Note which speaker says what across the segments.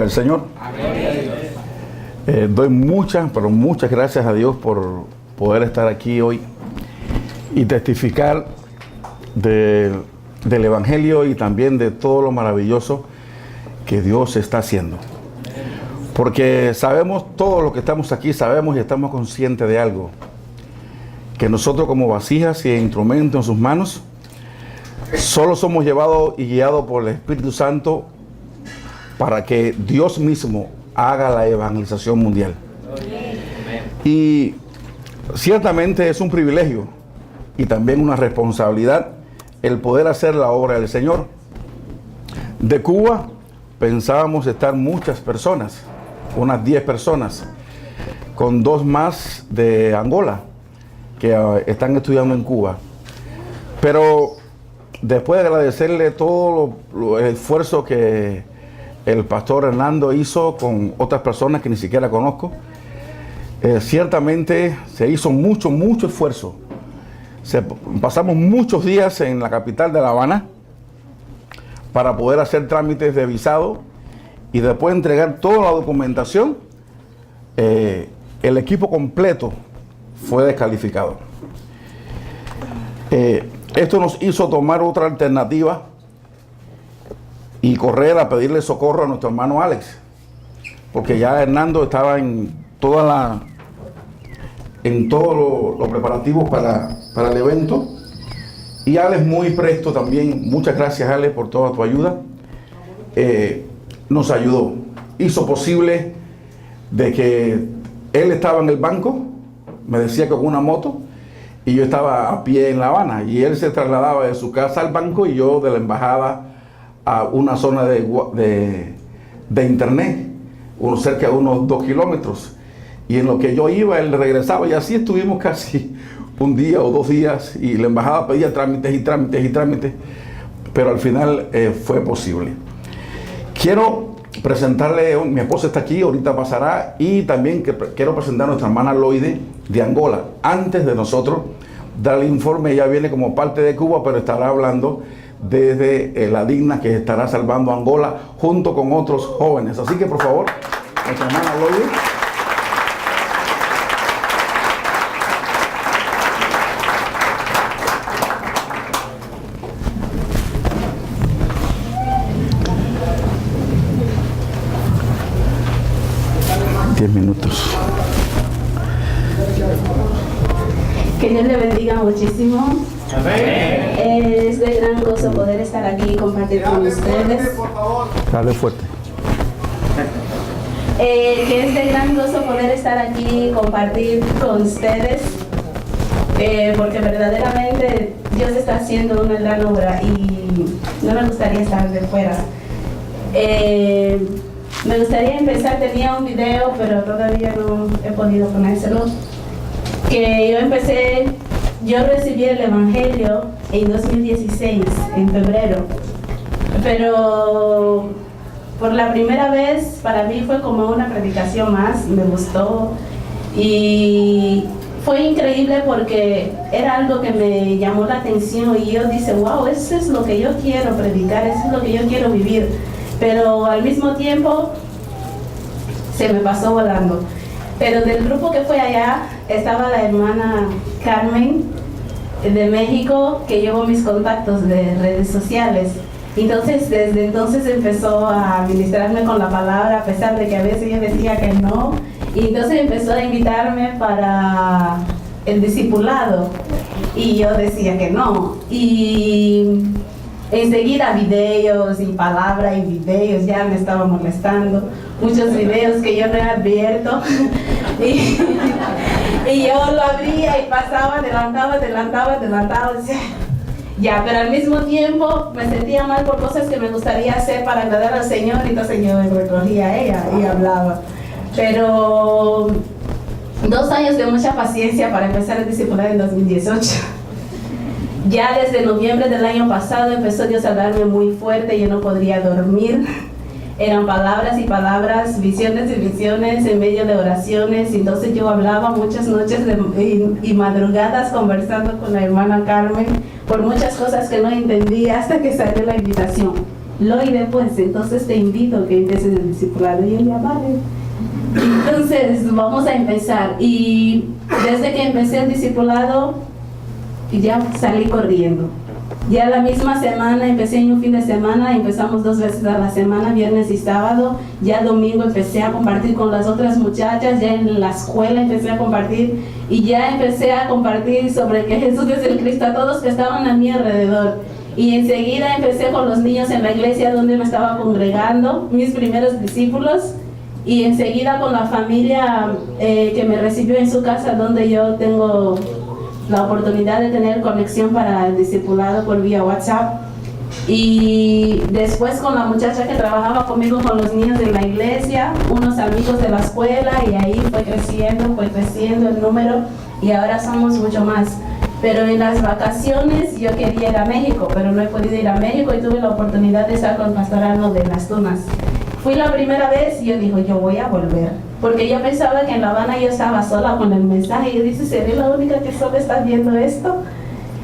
Speaker 1: El Señor. Doy muchas, pero muchas gracias a Dios por poder estar aquí hoy y testificar del Evangelio y también de todo lo maravilloso que Dios está haciendo. Porque sabemos, todos los que estamos aquí, sabemos y estamos conscientes de algo, que nosotros como vasijas y instrumentos en sus manos, solo somos llevados y guiados por el Espíritu Santo para que Dios mismo haga la evangelización mundial. Y ciertamente es un privilegio y también una responsabilidad el poder hacer la obra del Señor. De Cuba pensábamos estar muchas personas, unas 10 personas, con 2 más de Angola que están estudiando en Cuba. Pero después de agradecerle todo el esfuerzo que el pastor Hernando hizo con otras personas que ni siquiera conozco, ciertamente se hizo mucho esfuerzo. Pasamos muchos días en la capital de La Habana para poder hacer trámites de visado y después entregar toda la documentación. El equipo completo fue descalificado. Esto nos hizo tomar otra alternativa y correr a pedirle socorro a nuestro hermano Alex, porque ya Hernando estaba en todos los preparativos para el evento, y Alex muy presto también. Muchas gracias, Alex, por toda tu ayuda. Nos ayudó, hizo posible de que él estaba en el banco, me decía que con una moto, y yo estaba a pie en La Habana, y él se trasladaba de su casa al banco y yo de la embajada a una zona de internet, cerca de unos 2 kilómetros, y en lo que yo iba él regresaba, y así estuvimos casi un día o 2 días, y la embajada pedía trámites, pero al final fue posible. Quiero presentarle, mi esposa está aquí, ahorita pasará, y también quiero presentar a nuestra hermana Loide de Angola. Antes de nosotros dar el informe, ella viene como parte de Cuba, pero estará hablando desde la Digna, que estará salvando a Angola junto con otros jóvenes. Así que, por favor, nuestra hermana Loide. Minutos.
Speaker 2: Que Dios le bendiga muchísimo. Amén. Es de gran gozo poder estar aquí y compartir con ustedes.
Speaker 1: Dale fuerte.
Speaker 2: Que es de gran gozo poder estar aquí y compartir con ustedes, porque verdaderamente Dios está haciendo una gran obra y no me gustaría estar de fuera. Me gustaría empezar, tenía un video, pero todavía no he podido ponérselo. Que yo recibí el Evangelio en 2016, en febrero. Pero por la primera vez para mí fue como una predicación más, me gustó. Y fue increíble porque era algo que me llamó la atención y yo dije, wow, eso es lo que yo quiero predicar, eso es lo que yo quiero vivir. Pero al mismo tiempo se me pasó volando. Pero del grupo que fue allá estaba la hermana Carmen de México, que llevó mis contactos de redes sociales. Entonces desde entonces empezó a ministrarme con la palabra, a pesar de que a veces yo decía que no. Y entonces empezó a invitarme para el discipulado y yo decía que no. Y enseguida videos y palabra y videos ya me estaba molestando. Muchos videos que yo no he abierto y yo lo abría y pasaba, adelantaba, decía, ya, pero al mismo tiempo me sentía mal por cosas que me gustaría hacer para agradar al Señor, y entonces yo me recogía a ella y hablaba. Pero 2 años de mucha paciencia para empezar a discipular en 2018. Ya desde noviembre del año pasado empezó Dios a hablarme muy fuerte, yo no podría dormir. Eran palabras y palabras, visiones y visiones en medio de oraciones. Entonces yo hablaba muchas noches y madrugadas conversando con la hermana Carmen por muchas cosas que no entendía hasta que salió la invitación. Loide, pues entonces te invito a que empieces el discipulado. Y ella, vale. Entonces vamos a empezar. Y desde que empecé el discipulado, ya salí corriendo. Ya la misma semana, empecé en un fin de semana, empezamos 2 veces a la semana, viernes y sábado. Ya domingo empecé a compartir con las otras muchachas, ya en la escuela empecé a compartir. Y ya empecé a compartir sobre que Jesús es el Cristo a todos que estaban a mi alrededor. Y enseguida empecé con los niños en la iglesia donde me estaba congregando, mis primeros discípulos. Y enseguida con la familia que me recibió en su casa, donde yo tengo la oportunidad de tener conexión para el discipulado por vía WhatsApp. Y después con la muchacha que trabajaba conmigo con los niños de la iglesia, unos amigos de la escuela, y ahí fue creciendo el número, y ahora somos mucho más. Pero en las vacaciones yo quería ir a México, pero no he podido ir a México, y tuve la oportunidad de estar con el pastorado de Las Tunas. Fui la primera vez y yo dije, yo voy a volver. Porque yo pensaba que en La Habana yo estaba sola con el mensaje. Y yo dije, ¿seré la única que solo está viendo esto?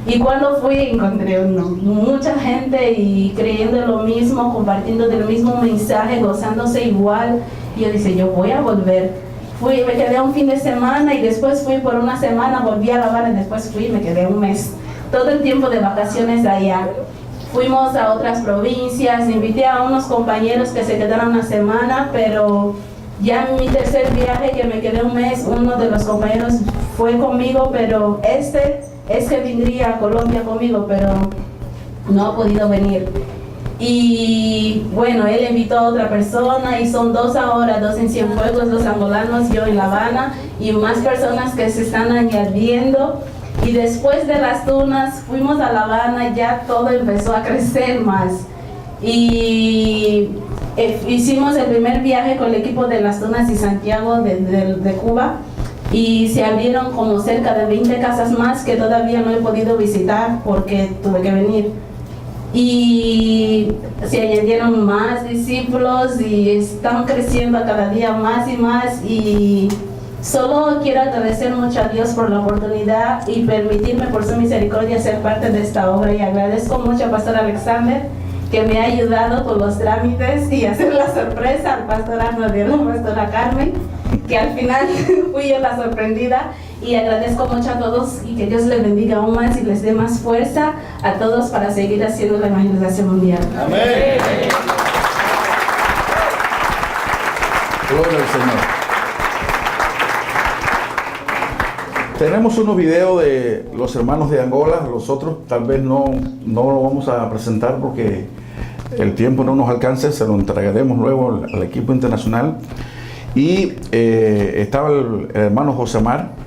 Speaker 2: Y cuando fui encontré mucha gente y creyendo lo mismo, compartiendo del mismo mensaje, gozándose igual. Y yo dije, yo voy a volver. Fui, me quedé un fin de semana y después fui por una semana, volví a La Habana y después fui y me quedé un mes. Todo el tiempo de vacaciones allá. Fuimos a otras provincias, invité a unos compañeros que se quedaron una semana, pero ya en mi tercer viaje, que me quedé un mes, uno de los compañeros fue conmigo, pero es que vendría a Colombia conmigo, pero no ha podido venir. Y bueno, él invitó a otra persona y son 2 ahora, 2 en Cienfuegos, 2 angolanos, yo en La Habana y más personas que se están añadiendo. Y después de Las Tunas fuimos a La Habana, ya todo empezó a crecer más. Y hicimos el primer viaje con el equipo de Las Tunas y Santiago de Cuba. Y se abrieron como cerca de 20 casas más que todavía no he podido visitar porque tuve que venir. Y se añadieron más discípulos y están creciendo cada día más y más. Y solo quiero agradecer mucho a Dios por la oportunidad y permitirme por su misericordia ser parte de esta obra. Y agradezco mucho al pastor Alexander, que me ha ayudado con los trámites y hacer la sorpresa, al pastor Arnold y a la pastora Carmen, que al final fui yo la sorprendida. Y agradezco mucho a todos y que Dios les bendiga aún más y les dé más fuerza a todos para seguir haciendo la evangelización mundial.
Speaker 1: Amén. Gloria al Señor. Tenemos unos videos de los hermanos de Angola, los otros tal vez no lo vamos a presentar porque el tiempo no nos alcance, se lo entregaremos luego al equipo internacional. Y estaba el hermano Josemar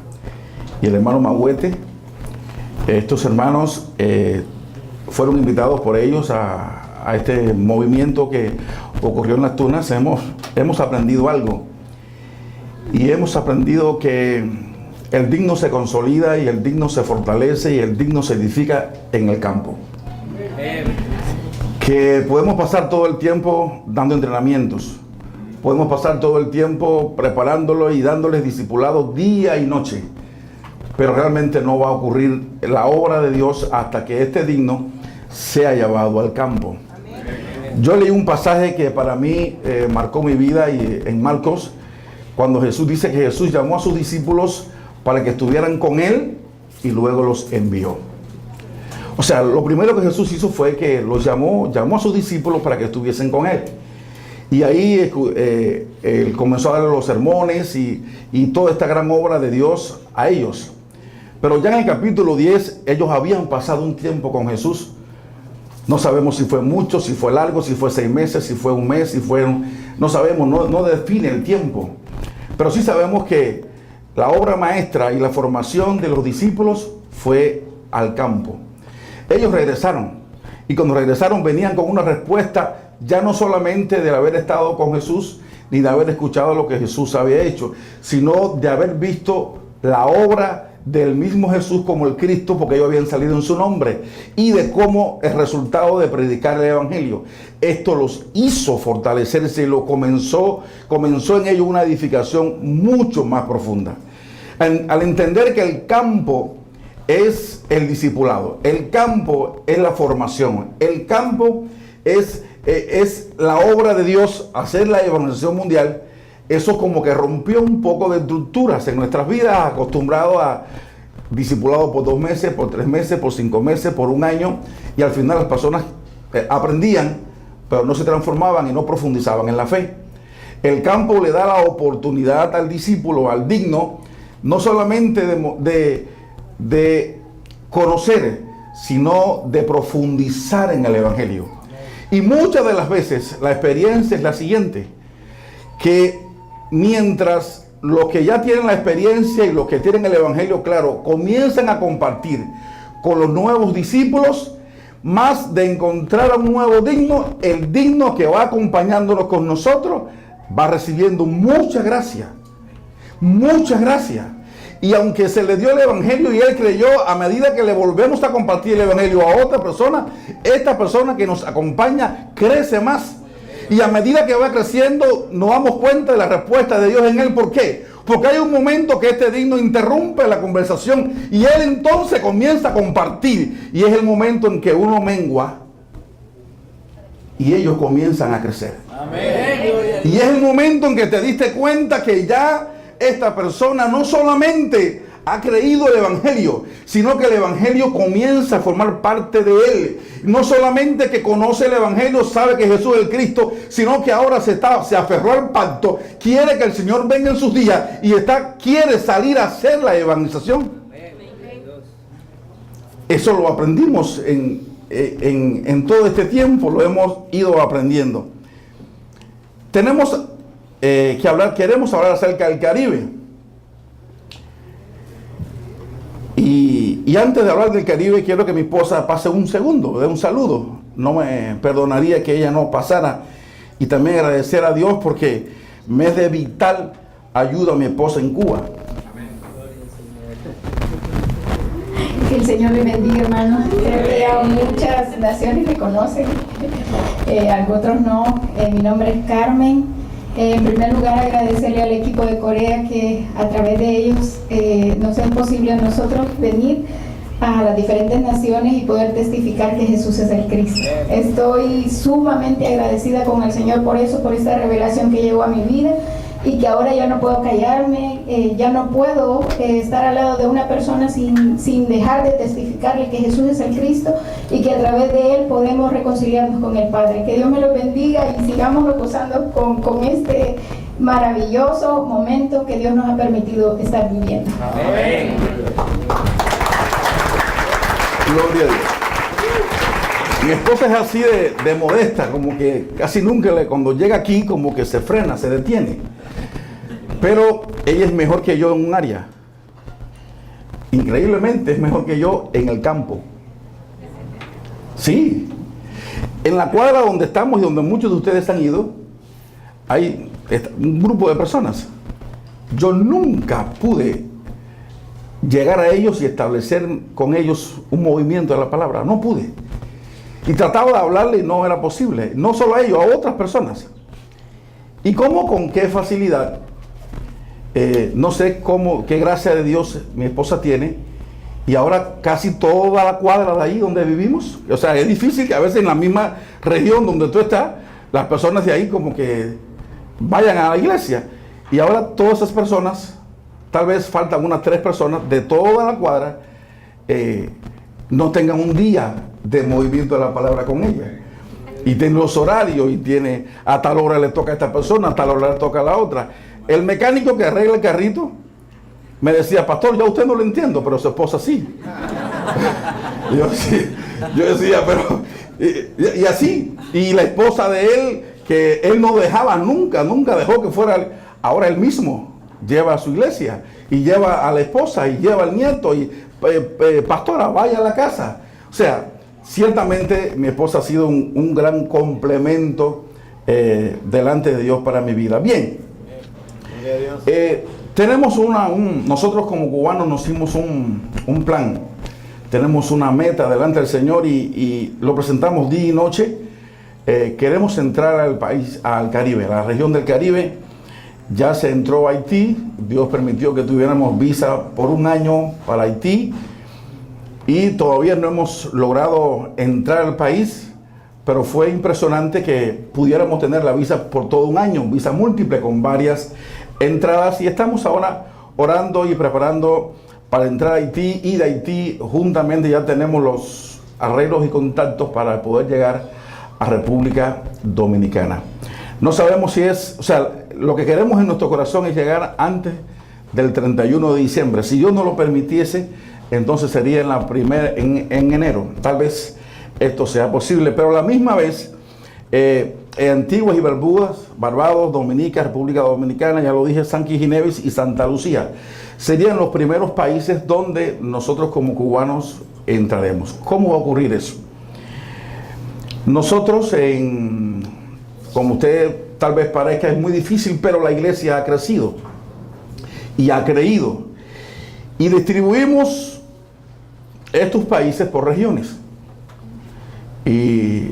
Speaker 1: y el hermano Mahuete. Estos hermanos fueron invitados por ellos a este movimiento que ocurrió en Las Tunas. Hemos aprendido algo, y hemos aprendido que el digno se consolida y el digno se fortalece y el digno se edifica en el campo. Que podemos pasar todo el tiempo dando entrenamientos, podemos pasar todo el tiempo preparándolo y dándoles discipulados día y noche, pero realmente no va a ocurrir la obra de Dios hasta que este digno sea llevado al campo. Yo leí un pasaje que para mí marcó mi vida, y en Marcos, cuando Jesús dice que Jesús llamó a sus discípulos para que estuvieran con él y luego los envió. O sea, lo primero que Jesús hizo fue que los llamó a sus discípulos para que estuviesen con él. Y ahí él comenzó a darle los sermones y toda esta gran obra de Dios a ellos. Pero ya en el capítulo 10, ellos habían pasado un tiempo con Jesús. No sabemos si fue mucho, si fue largo, si fue 6 meses, si fue un mes, si fueron... No sabemos, no define el tiempo. Pero sí sabemos que la obra maestra y la formación de los discípulos fue al campo. Ellos regresaron, y cuando regresaron venían con una respuesta ya no solamente de haber estado con Jesús, ni de haber escuchado lo que Jesús había hecho, sino de haber visto la obra del mismo Jesús como el Cristo, porque ellos habían salido en su nombre, y de cómo el resultado de predicar el Evangelio. Esto los hizo fortalecerse y comenzó en ellos una edificación mucho más profunda. Al entender que el campo es el discipulado, el campo es la formación, el campo es es la obra de Dios, hacer la evangelización mundial, eso como que rompió un poco de estructuras en nuestras vidas, acostumbrados a discipulado por 2 meses, por 3 meses, por 5 meses, por 1 año, y al final las personas aprendían, pero no se transformaban y no profundizaban en la fe. El campo le da la oportunidad al discípulo, al digno, no solamente de conocer, sino de profundizar en el Evangelio. Y muchas de las veces la experiencia es la siguiente, que mientras los que ya tienen la experiencia y los que tienen el Evangelio claro comienzan a compartir con los nuevos discípulos, más de encontrar a un nuevo digno, el digno que va acompañándonos con nosotros va recibiendo mucha gracia, mucha gracia. Y aunque se le dio el Evangelio y él creyó, a medida que le volvemos a compartir el Evangelio a otra persona, esta persona que nos acompaña crece más. Y a medida que va creciendo, nos damos cuenta de la respuesta de Dios en él. ¿Por qué? Porque hay un momento que este digno interrumpe la conversación y él entonces comienza a compartir. Y es el momento en que uno mengua y ellos comienzan a crecer. Amén. Y es el momento en que te diste cuenta que ya esta persona no solamente ha creído el Evangelio, sino que el Evangelio comienza a formar parte de él. No solamente que conoce el Evangelio, sabe que Jesús es el Cristo, sino que ahora se aferró al pacto, quiere que el Señor venga en sus días y quiere salir a hacer la evangelización. Eso lo aprendimos en todo este tiempo, lo hemos ido aprendiendo. Tenemos queremos hablar acerca del Caribe. Y antes de hablar del Caribe, quiero que mi esposa pase un segundo, de un saludo. No me perdonaría que ella no pasara. Y también agradecer a Dios porque me es de vital ayuda a mi esposa en Cuba.
Speaker 3: Que el Señor le bendiga, hermano. Creo que ya muchas naciones me conocen, otros no. Mi nombre es Carmen. En primer lugar, agradecerle al equipo de Corea que a través de ellos nos es posible a nosotros venir a las diferentes naciones y poder testificar que Jesús es el Cristo. Estoy sumamente agradecida con el Señor por eso, por esta revelación que llegó a mi vida y que ahora ya no puedo callarme, ya no puedo estar al lado de una persona sin dejar de testificarle que Jesús es el Cristo y que a través de él podemos reconciliarnos con el Padre. Que Dios me lo bendiga y sigamos gozando con este maravilloso momento que Dios nos ha permitido estar viviendo.
Speaker 1: Amén. Gloria a Dios. Mi esposa es así de modesta, como que casi nunca cuando llega aquí como que se frena, se detiene. Pero ella es mejor que yo en un área. Increíblemente es mejor que yo en el campo. Sí. En la cuadra donde estamos y donde muchos de ustedes han ido, hay un grupo de personas. Yo nunca pude llegar a ellos y establecer con ellos un movimiento de la palabra. No pude. Y trataba de hablarle y no era posible. No solo a ellos, a otras personas. ¿Y cómo? Con qué facilidad. No sé qué gracia de Dios mi esposa tiene. Y ahora casi toda la cuadra de ahí donde vivimos. O sea, es difícil que a veces en la misma región donde tú estás, las personas de ahí como que vayan a la iglesia. Y ahora todas esas personas, tal vez faltan unas 3 personas de toda la cuadra, no tengan un día de movimiento de la palabra con ella. Y tiene los horarios y tiene a tal hora le toca a esta persona, a tal hora le toca a la otra. El mecánico que arregla el carrito me decía: pastor, yo a usted no lo entiendo, pero su esposa sí. Yo decía, pero y así. Y la esposa de él, que él no dejaba nunca dejó que fuera. Ahora él mismo lleva a su iglesia y lleva a la esposa y lleva al nieto y pastora, vaya a la casa. O sea, ciertamente mi esposa ha sido un gran complemento delante de Dios para mi vida. Bien, tenemos nosotros como cubanos nos hicimos un plan, tenemos una meta delante del Señor y lo presentamos día y noche. Queremos entrar al país, al Caribe, a la región del Caribe. Ya se entró a Haití, Dios permitió que tuviéramos visa por 1 año para Haití. Y todavía no hemos logrado entrar al país, pero fue impresionante que pudiéramos tener la visa por todo un año, visa múltiple con varias entradas, y estamos ahora orando y preparando para entrar a Haití, y de Haití juntamente ya tenemos los arreglos y contactos para poder llegar a República Dominicana. No sabemos si es, o sea, lo que queremos en nuestro corazón es llegar antes del 31 de diciembre. Si Dios no lo permitiese, entonces sería en enero. Tal vez esto sea posible, pero a la misma vez, Antiguas y Barbados, Dominica, República Dominicana, ya lo dije, San Kitts y Nevis y Santa Lucía, serían los primeros países donde nosotros como cubanos entraremos. ¿Cómo va a ocurrir eso? Nosotros, como usted tal vez parezca, es muy difícil, pero la iglesia ha crecido y ha creído. Y distribuimos estos países por regiones. Y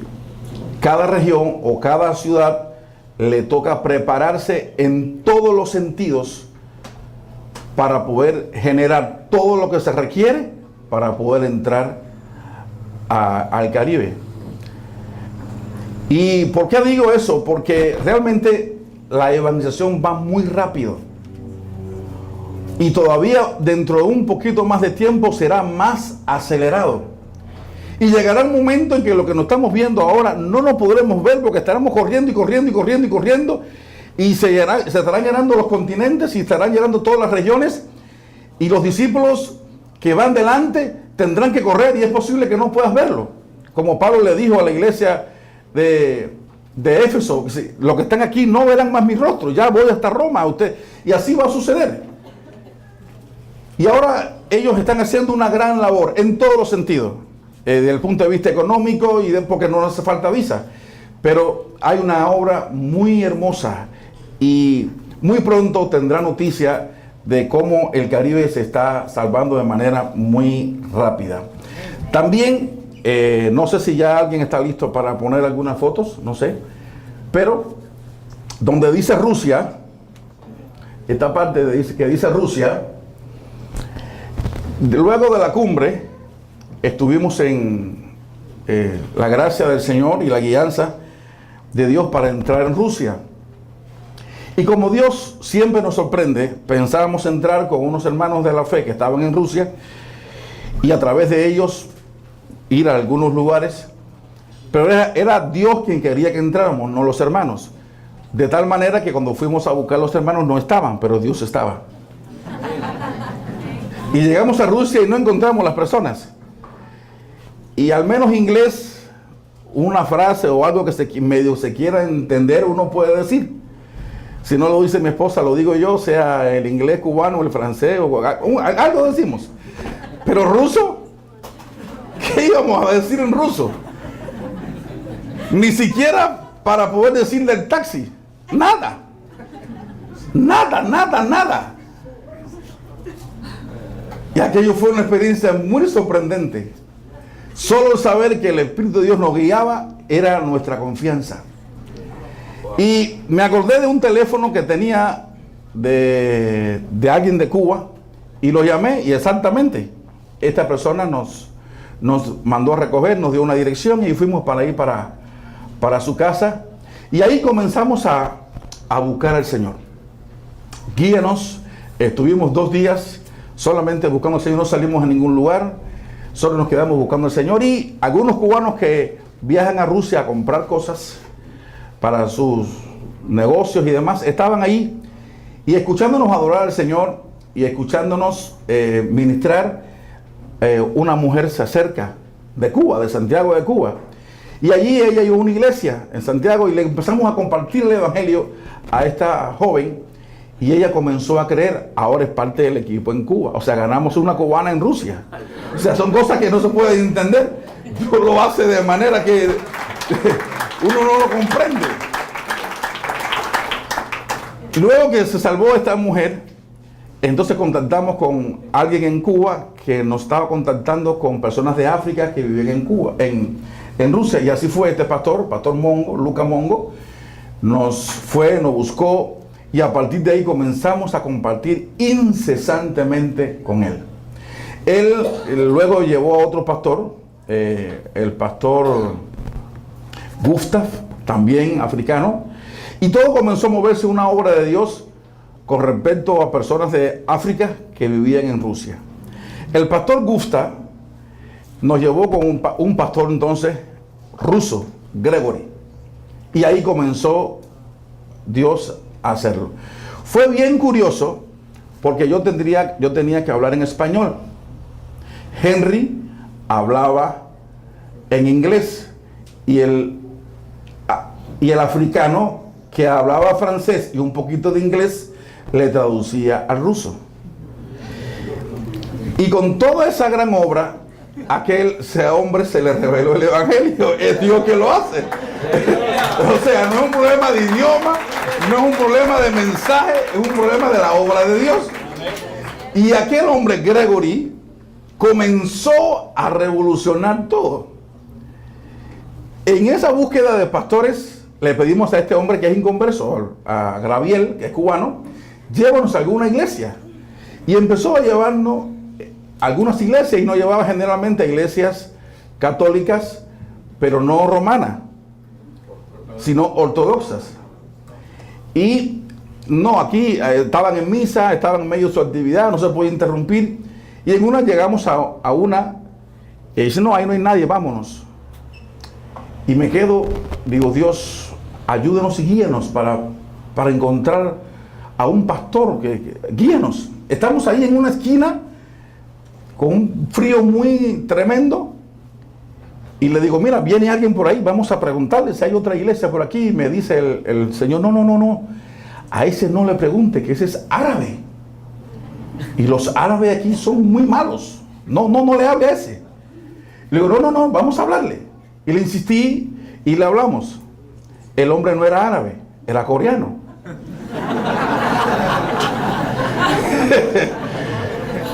Speaker 1: cada región o cada ciudad le toca prepararse en todos los sentidos para poder generar todo lo que se requiere para poder entrar al Caribe. ¿Y por qué digo eso? Porque realmente la evangelización va muy rápido. Y todavía dentro de un poquito más de tiempo será más acelerado. Y llegará el momento en que lo que nos estamos viendo ahora no nos podremos ver porque estaremos corriendo y corriendo y corriendo y corriendo. Y se estarán llenando los continentes y estarán llenando todas las regiones. Y los discípulos que van delante tendrán que correr y es posible que no puedas verlo. Como Pablo le dijo a la iglesia de Éfeso, los que están aquí no verán más mi rostro, ya voy hasta Roma, usted, y así va a suceder. Y ahora ellos están haciendo una gran labor en todos los sentidos, desde el punto de vista económico y porque no hace falta visa, pero hay una obra muy hermosa y muy pronto tendrá noticia de cómo el Caribe se está salvando de manera muy rápida. También no sé si ya alguien está listo para poner algunas fotos, no sé, pero donde dice Rusia, esta parte que dice Rusia, luego de la cumbre estuvimos en la gracia del Señor y la guianza de Dios para entrar en Rusia. Y como Dios siempre nos sorprende, pensábamos entrar con unos hermanos de la fe que estaban en Rusia y a través de ellos ir a algunos lugares, pero era Dios quien quería que entráramos, no los hermanos. De tal manera que cuando fuimos a buscar los hermanos no estaban, pero Dios estaba. Y llegamos a Rusia y no encontramos las personas. Y al menos inglés, una frase o algo que medio se quiera entender, uno puede decir. Si no lo dice mi esposa, lo digo yo, sea el inglés cubano, el francés, o algo decimos. Pero ruso, ¿qué íbamos a decir en ruso? Ni siquiera para poder decirle el taxi. Nada. Nada, nada, nada. Y aquello fue una experiencia muy sorprendente. Solo saber que el Espíritu de Dios nos guiaba era nuestra confianza. Y me acordé de un teléfono que tenía de alguien de Cuba y lo llamé y exactamente esta persona nos mandó a recoger, nos dio una dirección y fuimos para ir para su casa y ahí comenzamos a buscar al Señor. Guíanos, estuvimos 2 días solamente buscando al Señor, no salimos a ningún lugar, solo nos quedamos buscando al Señor y algunos cubanos que viajan a Rusia a comprar cosas para sus negocios y demás, estaban ahí y escuchándonos adorar al Señor y escuchándonos ministrar, una mujer se acerca de Cuba, de Santiago de Cuba, y allí ella llegó a una iglesia en Santiago y le empezamos a compartir el evangelio a esta joven y ella comenzó a creer, ahora es parte del equipo en Cuba, o sea, ganamos una cubana en Rusia, o sea, son cosas que no se pueden entender, Dios lo hace de manera que uno no lo comprende. Luego que se salvó esta mujer, entonces contactamos con alguien en Cuba que nos estaba contactando con personas de África que viven en Cuba, en Rusia, y así fue este pastor Mongo, Luca Mongo, nos buscó y a partir de ahí comenzamos a compartir incesantemente con él. Él luego llevó a otro pastor, el pastor Gustav, también africano, y todo comenzó a moverse una obra de Dios con respecto a personas de África que vivían en Rusia. El pastor Gustav nos llevó con un pastor entonces ruso, Gregory, y ahí comenzó Dios a hacerlo. Fue bien curioso porque yo tenía que hablar en español. Henry hablaba en inglés y el africano que hablaba francés y un poquito de inglés le traducía al ruso. Y con toda esa gran obra, ese hombre se le reveló el evangelio. Es Dios que lo hace. O sea, no es un problema de idioma, no es un problema de mensaje, es un problema de la obra de Dios. Y aquel hombre, Gregory, comenzó a revolucionar todo. En esa búsqueda de pastores, le pedimos a este hombre que es inconverso, a Graviel, que es cubano, llévanos a alguna iglesia. Y empezó a llevarnos a algunas iglesias, y nos llevaba generalmente a iglesias católicas, pero no romanas, sino ortodoxas. Y no, aquí estaban en misa, estaban en medio de su actividad, no se podía interrumpir. Y en una llegamos a una, y dice, no, ahí no hay nadie, vámonos. Y me quedo, digo, Dios, ayúdenos y guíenos para encontrar a un pastor, guíenos. Estamos ahí en una esquina, con un frío muy tremendo, y le digo, mira, viene alguien por ahí, vamos a preguntarle si hay otra iglesia por aquí. Y me dice el señor, no, a ese no le pregunte, que ese es árabe. Y los árabes aquí son muy malos. No le hable a ese. Le digo, no, vamos a hablarle. Y le insistí y le hablamos. El hombre no era árabe, era coreano.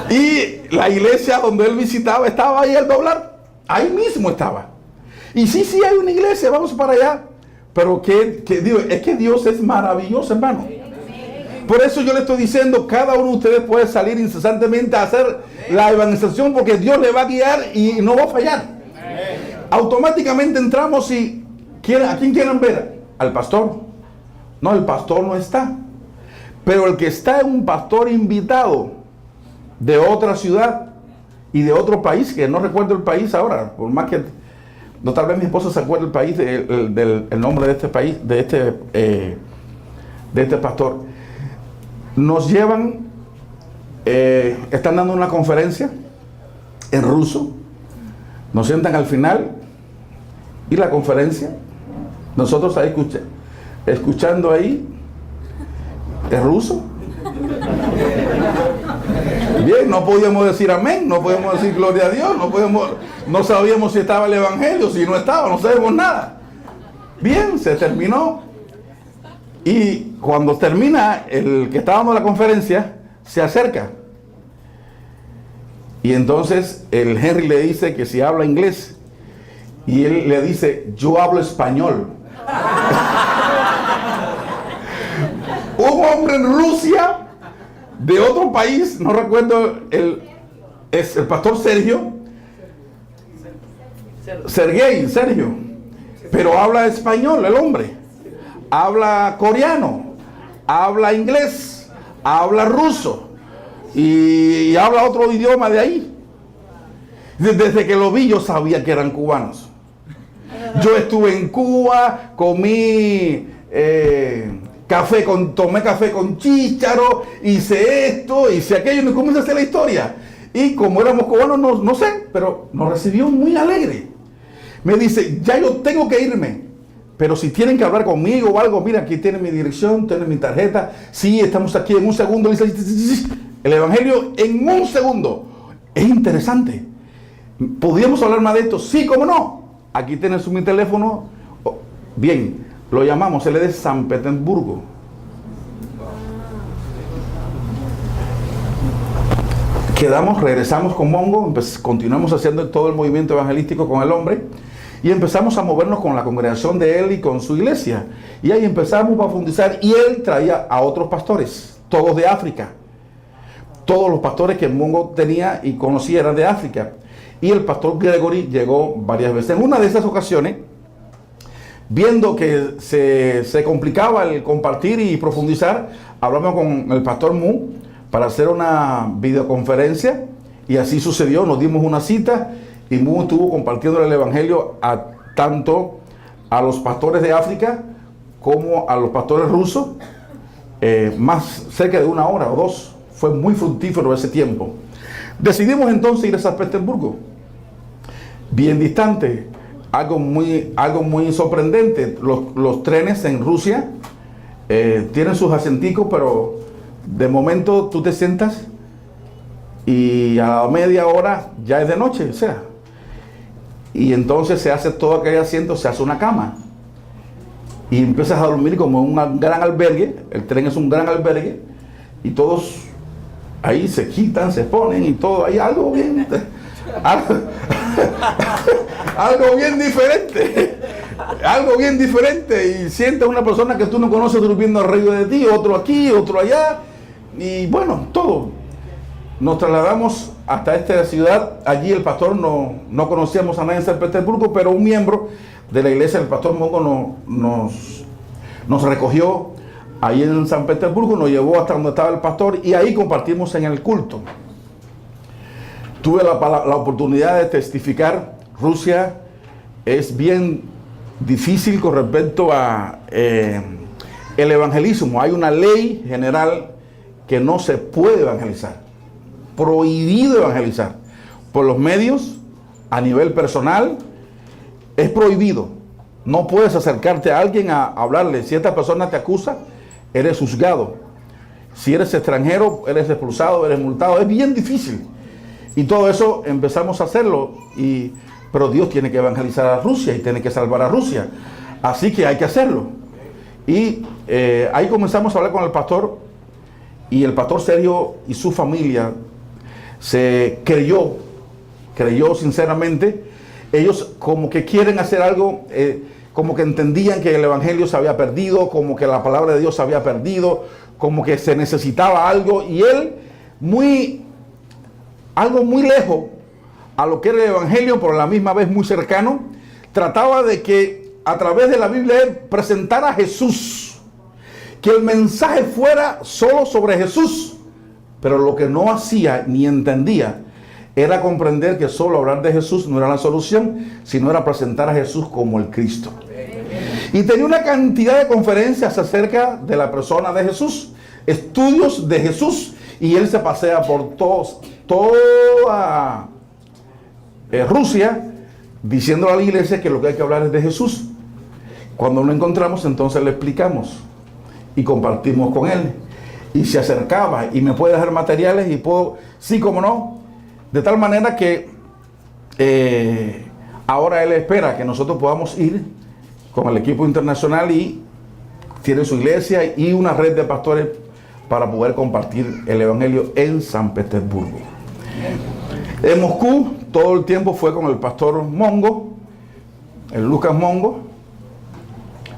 Speaker 1: Y la iglesia donde él visitaba estaba ahí al doblar. Ahí mismo estaba. Y sí, hay una iglesia, vamos para allá. Pero es que Dios es maravilloso, hermano. Por eso yo le estoy diciendo, cada uno de ustedes puede salir incesantemente a hacer la evangelización, porque Dios le va a guiar y no va a fallar. Automáticamente entramos y ¿a quién quieren ver? Al pastor. No, el pastor no está. Pero el que está es un pastor invitado de otra ciudad y de otro país, que no recuerdo el país ahora, por más que no, tal vez mi esposa se acuerde el país, el nombre de este país, de este pastor. Nos llevan, están dando una conferencia en ruso, nos sientan al final y la conferencia, nosotros ahí escuchando ahí, ¿es ruso? Bien, no podíamos decir amén, no podíamos decir gloria a Dios, no sabíamos si estaba el evangelio, si no estaba, no sabemos nada. Bien, se terminó. Y cuando termina, el que estaba dando la conferencia se acerca. Y entonces el Henry le dice que si habla inglés. Y él le dice, yo hablo español. Un hombre en Rusia, de otro país, no recuerdo, es el pastor Sergio, pero habla español el hombre, habla coreano, habla inglés, habla ruso y habla otro idioma de ahí. Desde que lo vi yo sabía que eran cubanos. Yo estuve en Cuba, comí tomé café con chícharo, hice esto, hice aquello, y me comienza a hacer la historia. Y como éramos cubanos, no sé, pero nos recibió muy alegre. Me dice, ya yo tengo que irme, pero si tienen que hablar conmigo o algo, mira, aquí tienen mi dirección, tienen mi tarjeta. Sí, estamos aquí en un segundo. El evangelio en un segundo. Es interesante. ¿Podríamos hablar más de esto? Sí, cómo no. Aquí tienes mi teléfono. Bien, lo llamamos, él es de San Petersburgo. Regresamos con Mongo, continuamos haciendo todo el movimiento evangelístico con el hombre y empezamos a movernos con la congregación de él y con su iglesia. Y ahí empezamos a profundizar y él traía a otros pastores, todos de África. Todos los pastores que Mongo tenía y conocía eran de África. Y el pastor Gregory llegó varias veces. En una de esas ocasiones viendo que se complicaba el compartir y profundizar, hablamos con el pastor Mu para hacer una videoconferencia, y así sucedió. Nos dimos una cita y Mu estuvo compartiendo el evangelio tanto a los pastores de África como a los pastores rusos, más cerca de 1 hora o 2. Fue muy fructífero ese tiempo. Decidimos entonces ir a San Petersburgo, bien distante, algo muy sorprendente. Los trenes en Rusia tienen sus acenticos, pero de momento tú te sientas y a la media hora ya es de noche, o sea, y entonces se hace todo aquel asiento, se hace una cama y empiezas a dormir como en un gran albergue. El tren es un gran albergue y todos ahí se quitan, se ponen y todo. Hay algo bien algo bien diferente, algo bien diferente, y sientes una persona que tú no conoces durmiendo alrededor de ti, otro aquí, otro allá, y bueno, todo. Nos trasladamos hasta esta ciudad. Allí el pastor no conocíamos a nadie en San Petersburgo, pero un miembro de la iglesia, el pastor Mongo, nos recogió ahí en San Petersburgo, nos llevó hasta donde estaba el pastor y ahí compartimos en el culto. Tuve la oportunidad de testificar. Rusia es bien difícil con respecto a el evangelismo. Hay una ley general que no se puede evangelizar, prohibido evangelizar por los medios, a nivel personal, es prohibido. No puedes acercarte a alguien a hablarle. Si esta persona te acusa, eres juzgado. Si eres extranjero, eres expulsado, eres multado. Es bien difícil. Y todo eso empezamos a hacerlo, pero Dios tiene que evangelizar a Rusia y tiene que salvar a Rusia. Así que hay que hacerlo. Y ahí comenzamos a hablar con el pastor, y el pastor Sergio y su familia se creyó sinceramente. Ellos como que quieren hacer algo, como que entendían que el evangelio se había perdido, como que la palabra de Dios se había perdido, como que se necesitaba algo, y él algo muy lejos a lo que era el evangelio, pero a la misma vez muy cercano, trataba de que a través de la Biblia él presentara a Jesús, que el mensaje fuera solo sobre Jesús. Pero lo que no hacía ni entendía era comprender que solo hablar de Jesús no era la solución, sino era presentar a Jesús como el Cristo. Y tenía una cantidad de conferencias acerca de la persona de Jesús, estudios de Jesús, y él se pasea por toda Rusia diciendo a la iglesia que lo que hay que hablar es de Jesús. Cuando lo encontramos, entonces le explicamos y compartimos con él, y se acercaba y me puede dejar materiales y puedo, sí, como no, de tal manera que ahora él espera que nosotros podamos ir con el equipo internacional, y tiene su iglesia y una red de pastores para poder compartir el evangelio en San Petersburgo. En Moscú todo el tiempo fue con el pastor Mongo, el Lucas Mongo.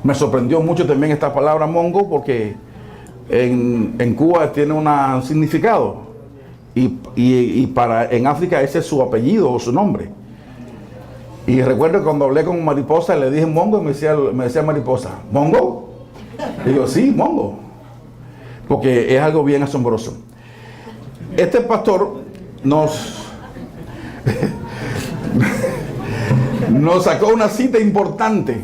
Speaker 1: Me sorprendió mucho también esta palabra Mongo, porque en Cuba tiene un significado, y en África ese es su apellido o su nombre. Y recuerdo cuando hablé con Mariposa, le dije Mongo, y me decía Mariposa, ¿Mongo? Y yo, sí, Mongo, porque es algo bien asombroso. Este pastor nos sacó una cita importante,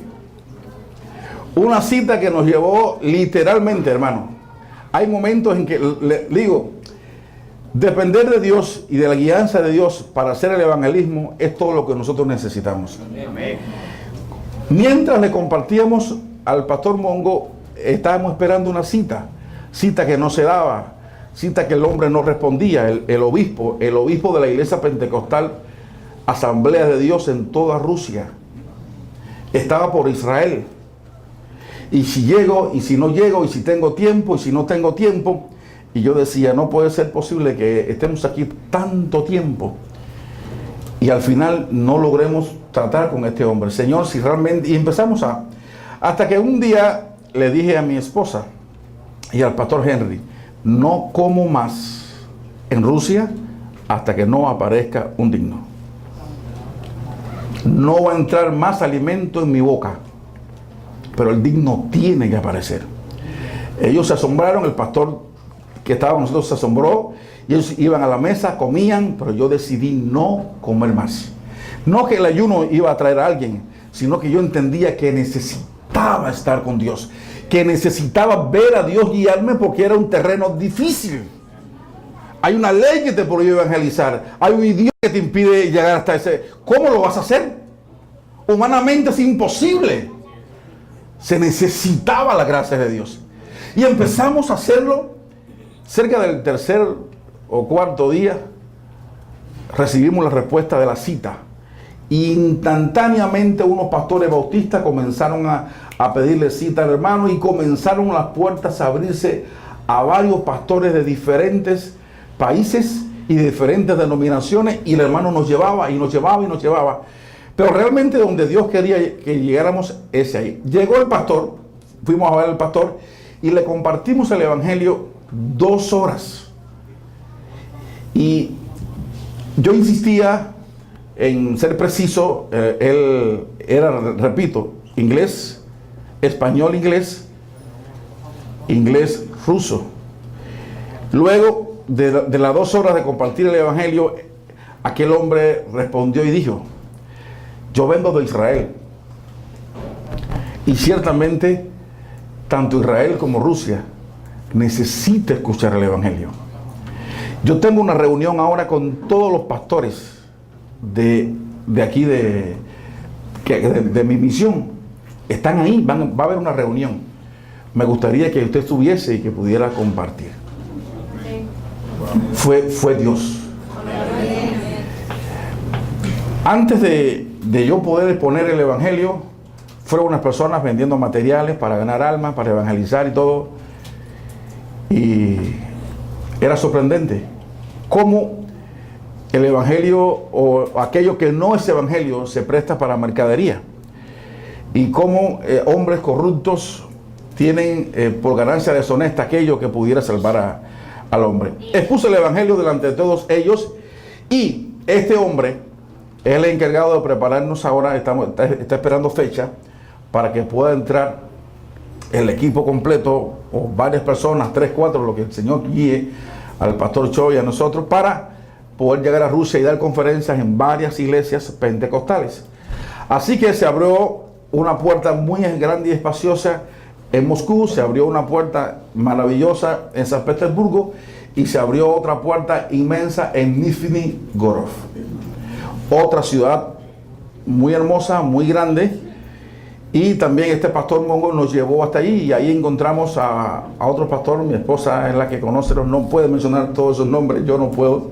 Speaker 1: una cita que nos llevó literalmente, hermano. Hay momentos en que le digo, depender de Dios y de la guianza de Dios para hacer el evangelismo es todo lo que nosotros necesitamos. Amén. Mientras le compartíamos al pastor Mongo, estábamos esperando una cita que no se daba, cita que el hombre no respondía. El obispo de la iglesia pentecostal Asamblea de Dios en toda Rusia estaba por Israel. Y si llego, y si no llego, y si tengo tiempo, y si no tengo tiempo. Y yo decía, no puede ser posible que estemos aquí tanto tiempo y al final no logremos tratar con este hombre. Señor, si realmente... Y empezamos hasta que un día le dije a mi esposa y al pastor Henry, no como más en Rusia hasta que no aparezca un digno. No va a entrar más alimento en mi boca pero el digno tiene que aparecer. Ellos se asombraron, el pastor que estaba con nosotros se asombró, y ellos iban a la mesa, comían, pero yo decidí no comer más. No que el ayuno iba a traer a alguien, sino que yo entendía que necesitaba estar con Dios, que necesitaba ver a Dios guiarme, porque era un terreno difícil. Hay una ley que te prohíbe evangelizar, hay un idioma que te impide llegar hasta ese. ¿Cómo lo vas a hacer? Humanamente es imposible. Se necesitaba la gracia de Dios. Y empezamos a hacerlo. Cerca del tercer o cuarto día recibimos la respuesta de la cita. Instantáneamente unos pastores bautistas comenzaron a pedirle cita al hermano, y comenzaron las puertas a abrirse a varios pastores de diferentes países y de diferentes denominaciones, y el hermano nos llevaba y nos llevaba y nos llevaba. Pero realmente donde Dios quería que llegáramos es ahí. Llegó el pastor, fuimos a ver al pastor y le compartimos el evangelio 2 horas. Y yo insistía en ser preciso. Él era, repito, inglés, español, inglés, ruso. Luego de las 2 horas de compartir el evangelio, aquel hombre respondió y dijo: yo vengo de Israel, y ciertamente tanto Israel como Rusia necesita escuchar el evangelio. Yo tengo una reunión ahora con todos los pastores de aquí de mi misión. Están ahí, va a haber una reunión. Me gustaría que usted estuviese y que pudiera compartir. Fue Dios. Antes de yo poder exponer el evangelio, fueron unas personas vendiendo materiales para ganar almas, para evangelizar y todo. Y era sorprendente cómo el evangelio, o aquello que no es evangelio, se presta para mercadería, y cómo hombres corruptos tienen por ganancia deshonesta aquello que pudiera salvar al hombre. Expuse el evangelio delante de todos ellos, y este hombre es el encargado de prepararnos ahora. Está esperando fecha para que pueda entrar el equipo completo, o varias personas, 3, 4, lo que el Señor guíe al pastor Cho y a nosotros, para poder llegar a Rusia y dar conferencias en varias iglesias pentecostales. Así que se abrió una puerta muy grande y espaciosa en Moscú, se abrió una puerta maravillosa en San Petersburgo, y se abrió otra puerta inmensa en Nizhny Gorod, otra ciudad muy hermosa, muy grande. Y también este pastor Mongo nos llevó hasta allí, y ahí encontramos a otro pastor. Mi esposa es la que conoce, no puede mencionar todos esos nombres, yo no puedo.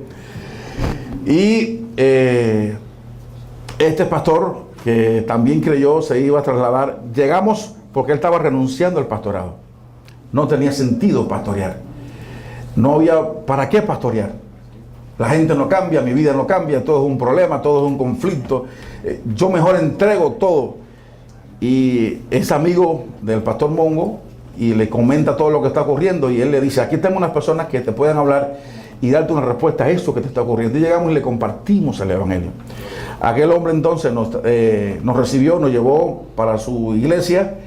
Speaker 1: Y este pastor, que también creyó, se iba a trasladar. Llegamos porque él estaba renunciando al pastorado. No tenía sentido pastorear. No había para qué pastorear. La gente no cambia, mi vida no cambia, todo es un problema, todo es un conflicto. Yo mejor entrego todo. Y es amigo del pastor Mongo, y le comenta todo lo que está ocurriendo, y él le dice: aquí tengo unas personas que te pueden hablar y darte una respuesta a eso que te está ocurriendo. Y llegamos y le compartimos el evangelio. Aquel hombre entonces nos recibió, nos llevó para su iglesia,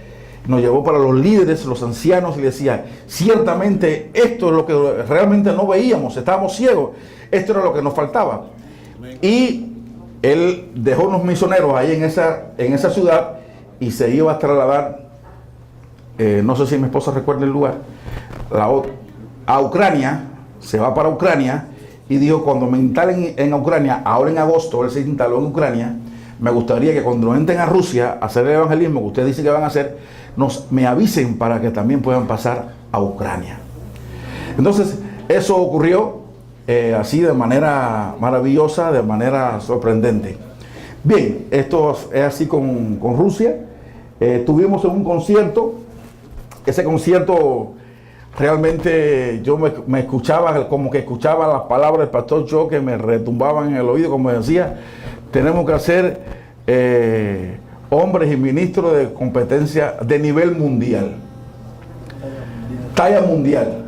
Speaker 1: nos llevó para los líderes, los ancianos, y le decía: ciertamente esto es lo que realmente no veíamos, estábamos ciegos, esto era lo que nos faltaba. Y él dejó unos misioneros ahí en esa ciudad, y se iba a trasladar, no sé si mi esposa recuerda el lugar, a Ucrania. Se va para Ucrania, y dijo: cuando me instalen en Ucrania, ahora en agosto, él se instaló en Ucrania, me gustaría que cuando entren a Rusia a hacer el evangelismo que ustedes dicen que van a hacer, me avisen para que también puedan pasar a Ucrania. Entonces eso ocurrió así de manera maravillosa, de manera sorprendente. Bien, esto es así con Rusia. Tuvimos un concierto. Ese concierto realmente yo me escuchaba, como que escuchaba las palabras del pastor Cho, que me retumbaban en el oído, como decía: tenemos que hacer hombres y ministros de competencia de nivel mundial, talla mundial.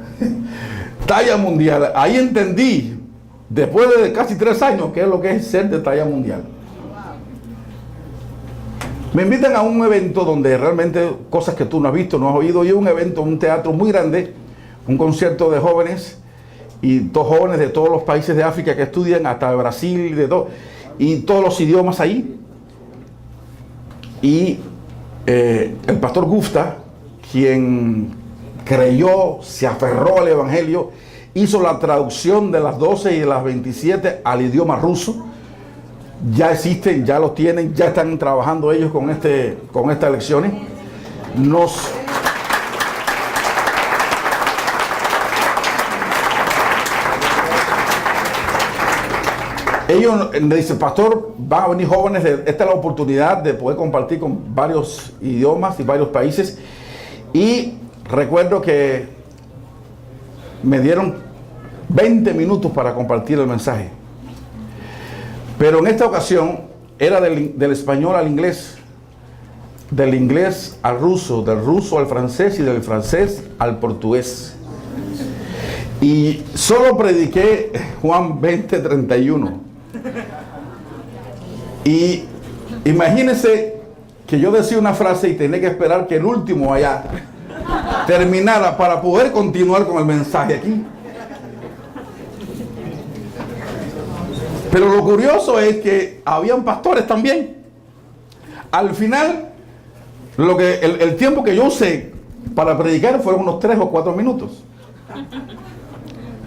Speaker 1: Talla mundial. Ahí entendí, después de casi 3 años, qué es lo que es ser de talla mundial. Me invitan a un evento donde realmente cosas que tú no has visto, no has oído, y un evento, un teatro muy grande, un concierto de jóvenes, y dos jóvenes de todos los países de África que estudian, hasta de Brasil, de todo, y todos los idiomas ahí. Y el pastor Gufta, quien creyó, se aferró al Evangelio, hizo la traducción de las 12 y de las 27 al idioma ruso. Ya existen, ya los tienen, ya están trabajando ellos con estas lecciones. Ellos me dicen, pastor, van a venir jóvenes, esta es la oportunidad de poder compartir con varios idiomas y varios países. Y recuerdo que me dieron 20 minutos para compartir el mensaje. Pero en esta ocasión era del español al inglés, del inglés al ruso, del ruso al francés y del francés al portugués. Y solo prediqué Juan 20:31. Y imagínense que yo decía una frase y tenía que esperar que el último allá terminara para poder continuar con el mensaje aquí. Pero lo curioso es que habían pastores también. Al final, el tiempo que yo usé para predicar fueron unos 3 o 4 minutos.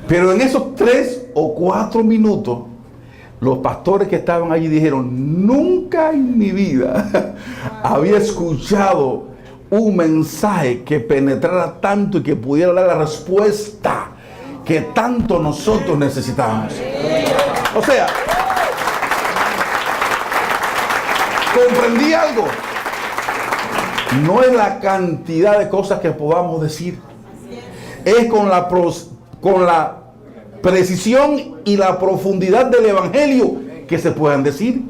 Speaker 1: Pero en esos 3 o 4 minutos, los pastores que estaban allí dijeron, nunca en mi vida había escuchado un mensaje que penetrara tanto y que pudiera dar la respuesta que tanto nosotros necesitábamos. O sea, comprendí algo. No es la cantidad de cosas que podamos decir, es con la precisión y la profundidad del Evangelio que se puedan decir.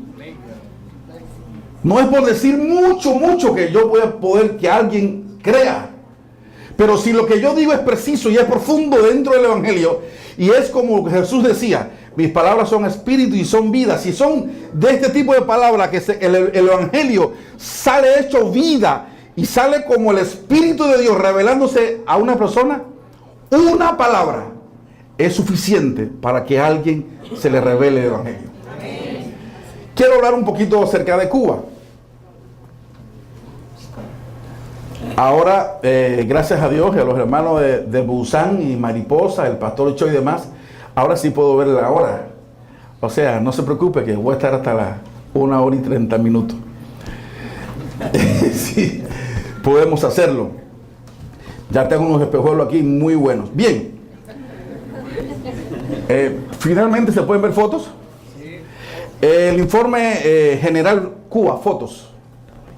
Speaker 1: No es por decir mucho que yo voy a poder que alguien crea. Pero si lo que yo digo es preciso y es profundo dentro del Evangelio, y es como Jesús decía, mis palabras son espíritu y son vida. Si son de este tipo de palabras, que el Evangelio sale hecho vida y sale como el Espíritu de Dios revelándose a una persona, una palabra es suficiente para que a alguien se le revele el Evangelio. Quiero hablar un poquito acerca de Cuba. Ahora, gracias a Dios y a los hermanos de Busan y Mariposa, el pastor Cho y demás, ahora sí puedo ver la hora. O sea, no se preocupe que voy a estar hasta las 1 hora y 30 minutos. Sí, podemos hacerlo. Ya tengo unos espejuelos aquí muy buenos. Bien. Finalmente, ¿se pueden ver fotos? El informe general Cuba, fotos.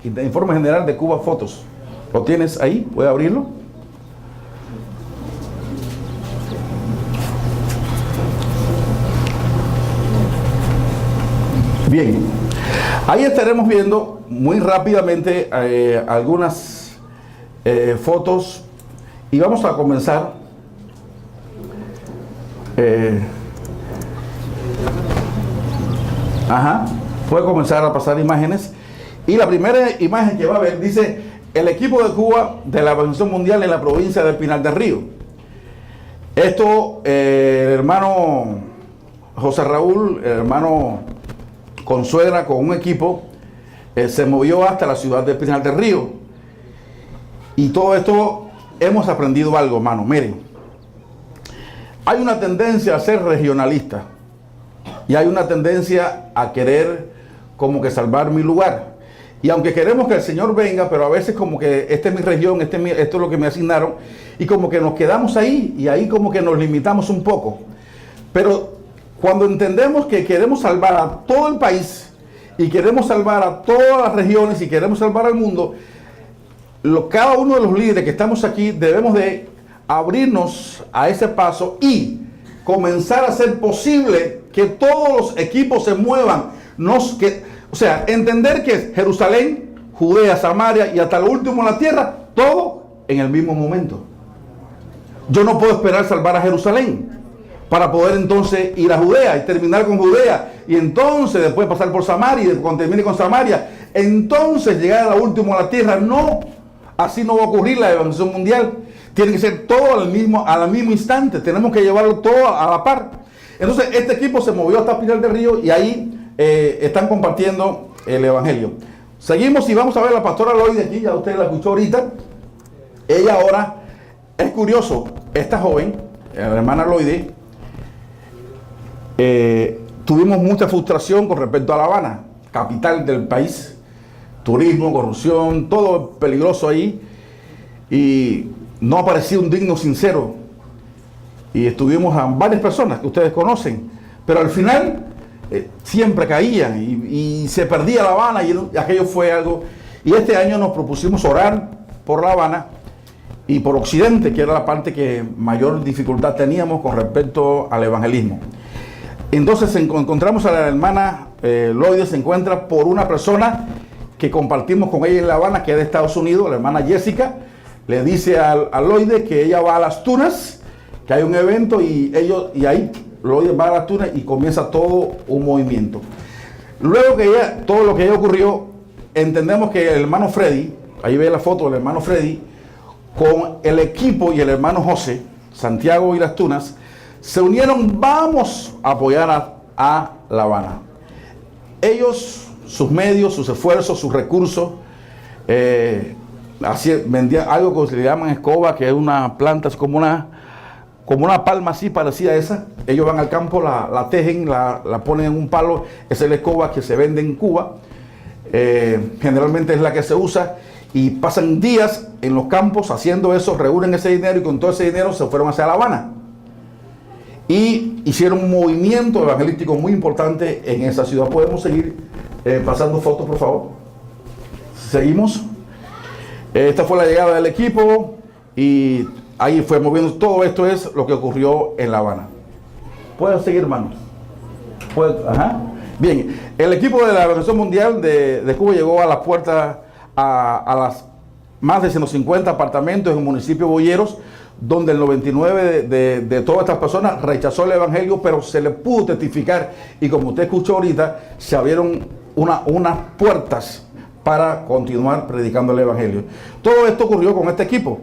Speaker 1: El informe general de Cuba, fotos. ¿Lo tienes ahí? ¿Puedes abrirlo? Bien. Ahí estaremos viendo muy rápidamente algunas fotos y vamos a comenzar. Puede comenzar a pasar imágenes. Y la primera imagen que va a ver dice: el equipo de Cuba de la Organización Mundial en la provincia de Pinar del Río. Esto, el hermano José Raúl, el hermano Consuegra, con un equipo, se movió hasta la ciudad de Pinar del Río. Y todo esto hemos aprendido algo, hermano. Miren, hay una tendencia a ser regionalista y hay una tendencia a querer como que salvar mi lugar. Y aunque queremos que el Señor venga, pero a veces como que esta es mi región, esto es lo que me asignaron, y como que nos quedamos ahí, y ahí como que nos limitamos un poco. Pero cuando entendemos que queremos salvar a todo el país, y queremos salvar a todas las regiones, y queremos salvar al mundo, cada uno de los líderes que estamos aquí debemos de abrirnos a ese paso y comenzar a hacer posible que todos los equipos se muevan. O sea, entender que es Jerusalén, Judea, Samaria y hasta lo último en la tierra, todo en el mismo momento. Yo no puedo esperar salvar a Jerusalén para poder entonces ir a Judea y terminar con Judea y entonces después pasar por Samaria, y cuando termine con Samaria entonces llegar a la última a la tierra. No, así no va a ocurrir la evangelización mundial. Tiene que ser todo al mismo instante. Tenemos que llevarlo todo a la par. Entonces este equipo se movió hasta Pinar del Río y ahí están compartiendo el evangelio. Seguimos y vamos a ver a la pastora Loide aquí. Ya usted la escuchó ahorita. Ella ahora, es curioso, esta joven, la hermana Loide, tuvimos mucha frustración con respecto a La Habana, capital del país. Turismo, corrupción, todo peligroso ahí. Y no aparecía un digno sincero. Y estuvimos a varias personas que ustedes conocen. Pero al final siempre caían y se perdía La Habana y aquello fue algo. Y este año nos propusimos orar por La Habana y por Occidente, que era la parte que mayor dificultad teníamos con respecto al evangelismo. Entonces encontramos a la hermana Loide, se encuentra por una persona que compartimos con ella en La Habana, que es de Estados Unidos, la hermana Jessica. Le dice a Loide que ella va a Las Tunas, que hay un evento y ahí Loide va a Las Tunas y comienza todo un movimiento. Luego que todo lo que ya ocurrió, entendemos que el hermano Freddy, ahí ve la foto del hermano Freddy, con el equipo y el hermano José, Santiago y Las Tunas, se unieron, vamos a apoyar a La Habana. Ellos, sus medios, sus esfuerzos, sus recursos, vendían algo que se le llaman escoba, que es una planta, es como una palma así parecida a esa. Ellos van al campo, la tejen, la ponen en un palo. Esa es la escoba que se vende en Cuba. Generalmente es la que se usa. Y pasan días en los campos haciendo eso, reúnen ese dinero y con todo ese dinero se fueron hacia La Habana. Y hicieron un movimiento evangelístico muy importante en esa ciudad. Podemos seguir pasando fotos, por favor. Seguimos. Esta fue la llegada del equipo y ahí fue moviendo. Todo esto es lo que ocurrió en La Habana. ¿Pueden seguir, hermanos? Ajá. Bien, el equipo de la Evangelización Mundial de Cuba llegó a las puertas a las más de 150 apartamentos en el municipio de Boyeros, donde el 99 de todas estas personas rechazó el evangelio, pero se le pudo testificar y como usted escuchó ahorita, se abrieron unas puertas para continuar predicando el evangelio. Todo esto ocurrió con este equipo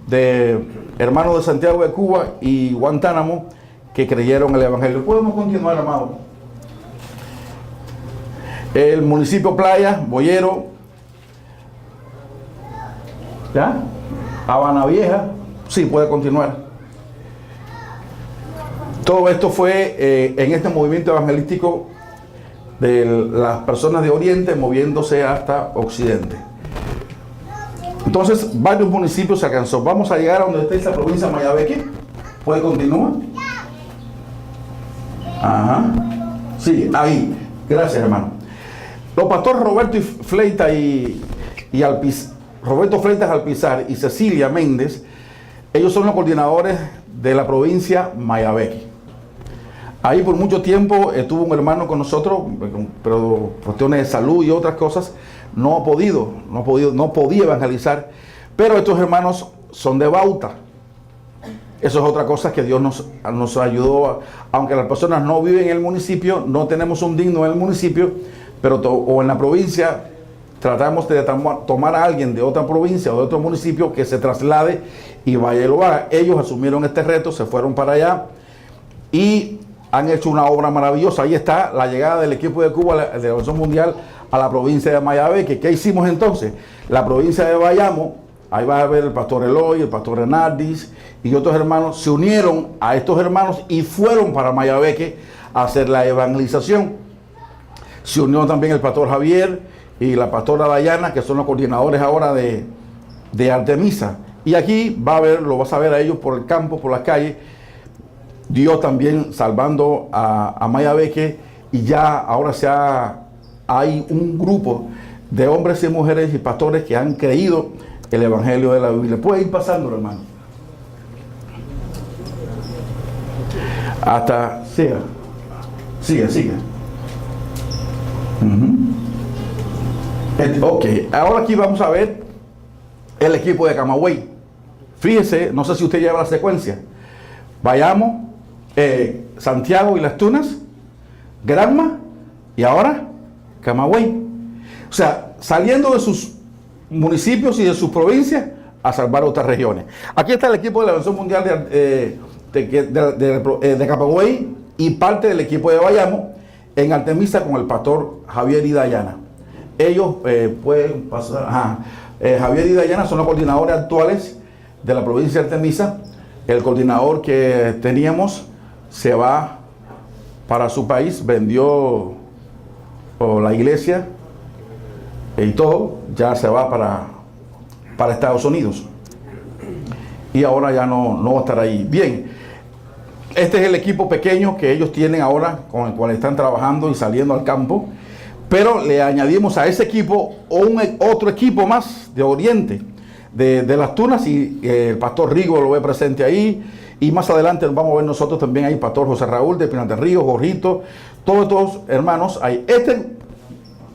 Speaker 1: de hermanos de Santiago de Cuba y Guantánamo que creyeron el evangelio. Podemos continuar, amado. El municipio Playa, Boyero, ¿ya? Habana Vieja, sí, puede continuar. Todo esto fue en este movimiento evangelístico de las personas de Oriente moviéndose hasta Occidente. Entonces, varios municipios se alcanzó. Vamos a llegar a donde está esa provincia de Mayabeque. ¿Puede continuar? Ajá. Sí, ahí. Gracias, hermano. Los pastores Roberto Fleitas Roberto Fleitas Alpizar y Cecilia Méndez, ellos son los coordinadores de la provincia Mayabeque. Ahí por mucho tiempo estuvo un hermano con nosotros, pero por cuestiones de salud y otras cosas, no podía evangelizar. Pero estos hermanos son de Bauta. Eso es otra cosa que Dios nos ayudó. Aunque las personas no viven en el municipio, no tenemos un digno en el municipio, pero o en la provincia, tratamos de tomar a alguien de otra provincia o de otro municipio que se traslade y vaya y lo haga. Ellos asumieron este reto, se fueron para allá y han hecho una obra maravillosa. Ahí está la llegada del equipo de Cuba, de la Evangelización Mundial, a la provincia de Mayabeque. ¿Qué hicimos entonces? La provincia de Bayamo, ahí va a ver el pastor Eloy, el pastor Renardis y otros hermanos, se unieron a estos hermanos y fueron para Mayabeque a hacer la evangelización. Se unió también el pastor Javier y la pastora Dayana, que son los coordinadores ahora de Artemisa. Y aquí lo vas a ver a ellos por el campo, por las calles. Dios también salvando a Mayabeque, y ya ahora hay un grupo de hombres y mujeres y pastores que han creído el evangelio de la Biblia. Puede ir pasando, hermano. Hasta sigue. Ok, ahora aquí vamos a ver el equipo de Camagüey. Fíjese, no sé si usted lleva la secuencia. Vayamos, Santiago y Las Tunas, Granma y ahora Camagüey. O sea, saliendo de sus municipios y de sus provincias a salvar otras regiones. Aquí está el equipo de la Organización Mundial de Capagüey y parte del equipo de Bayamo en Artemisa con el pastor Javier y Dayana. Ellos pueden pasar. Javier y Dayana son los coordinadores actuales de la provincia de Artemisa. El coordinador que teníamos se va para su país, vendió la iglesia y todo, ya se va para Estados Unidos. Y ahora ya no va a estar ahí. Bien, este es el equipo pequeño que ellos tienen ahora, con el cual están trabajando y saliendo al campo. Pero le añadimos a ese equipo otro equipo más de Oriente, de Las Tunas, y el pastor Rigo lo ve presente ahí. Y más adelante nos vamos a ver nosotros también ahí, pastor José Raúl de Pinar del Río, Jorrito, todos hermanos ahí.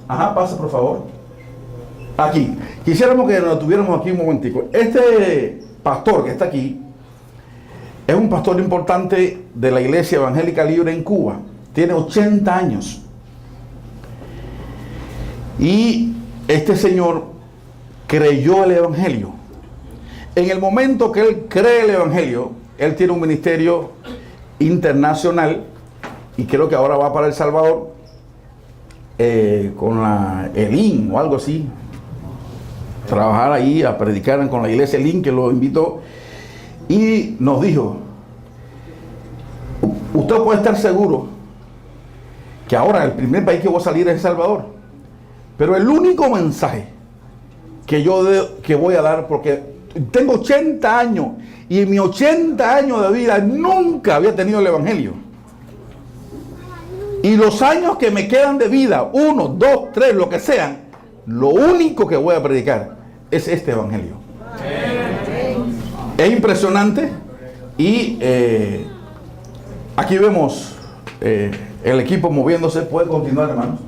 Speaker 1: Pasa por favor. Aquí, quisiéramos que nos tuviéramos aquí un momentico. Este pastor que está aquí es un pastor importante de la Iglesia Evangélica Libre en Cuba. Tiene 80 años. Y este señor creyó el Evangelio. En el momento que él cree el Evangelio, él tiene un ministerio internacional y creo que ahora va para El Salvador con la ELIN o algo así. Trabajar ahí, a predicar con la iglesia ELIN, que lo invitó. Y nos dijo, usted puede estar seguro que ahora el primer país que voy a salir es El Salvador. Pero el único mensaje que voy a dar, porque tengo 80 años y en mis 80 años de vida nunca había tenido el Evangelio. Y los años que me quedan de vida, 1, 2, 3, lo que sean, lo único que voy a predicar es este Evangelio. Es impresionante. Y aquí vemos el equipo moviéndose. ¿Puede continuar, hermanos?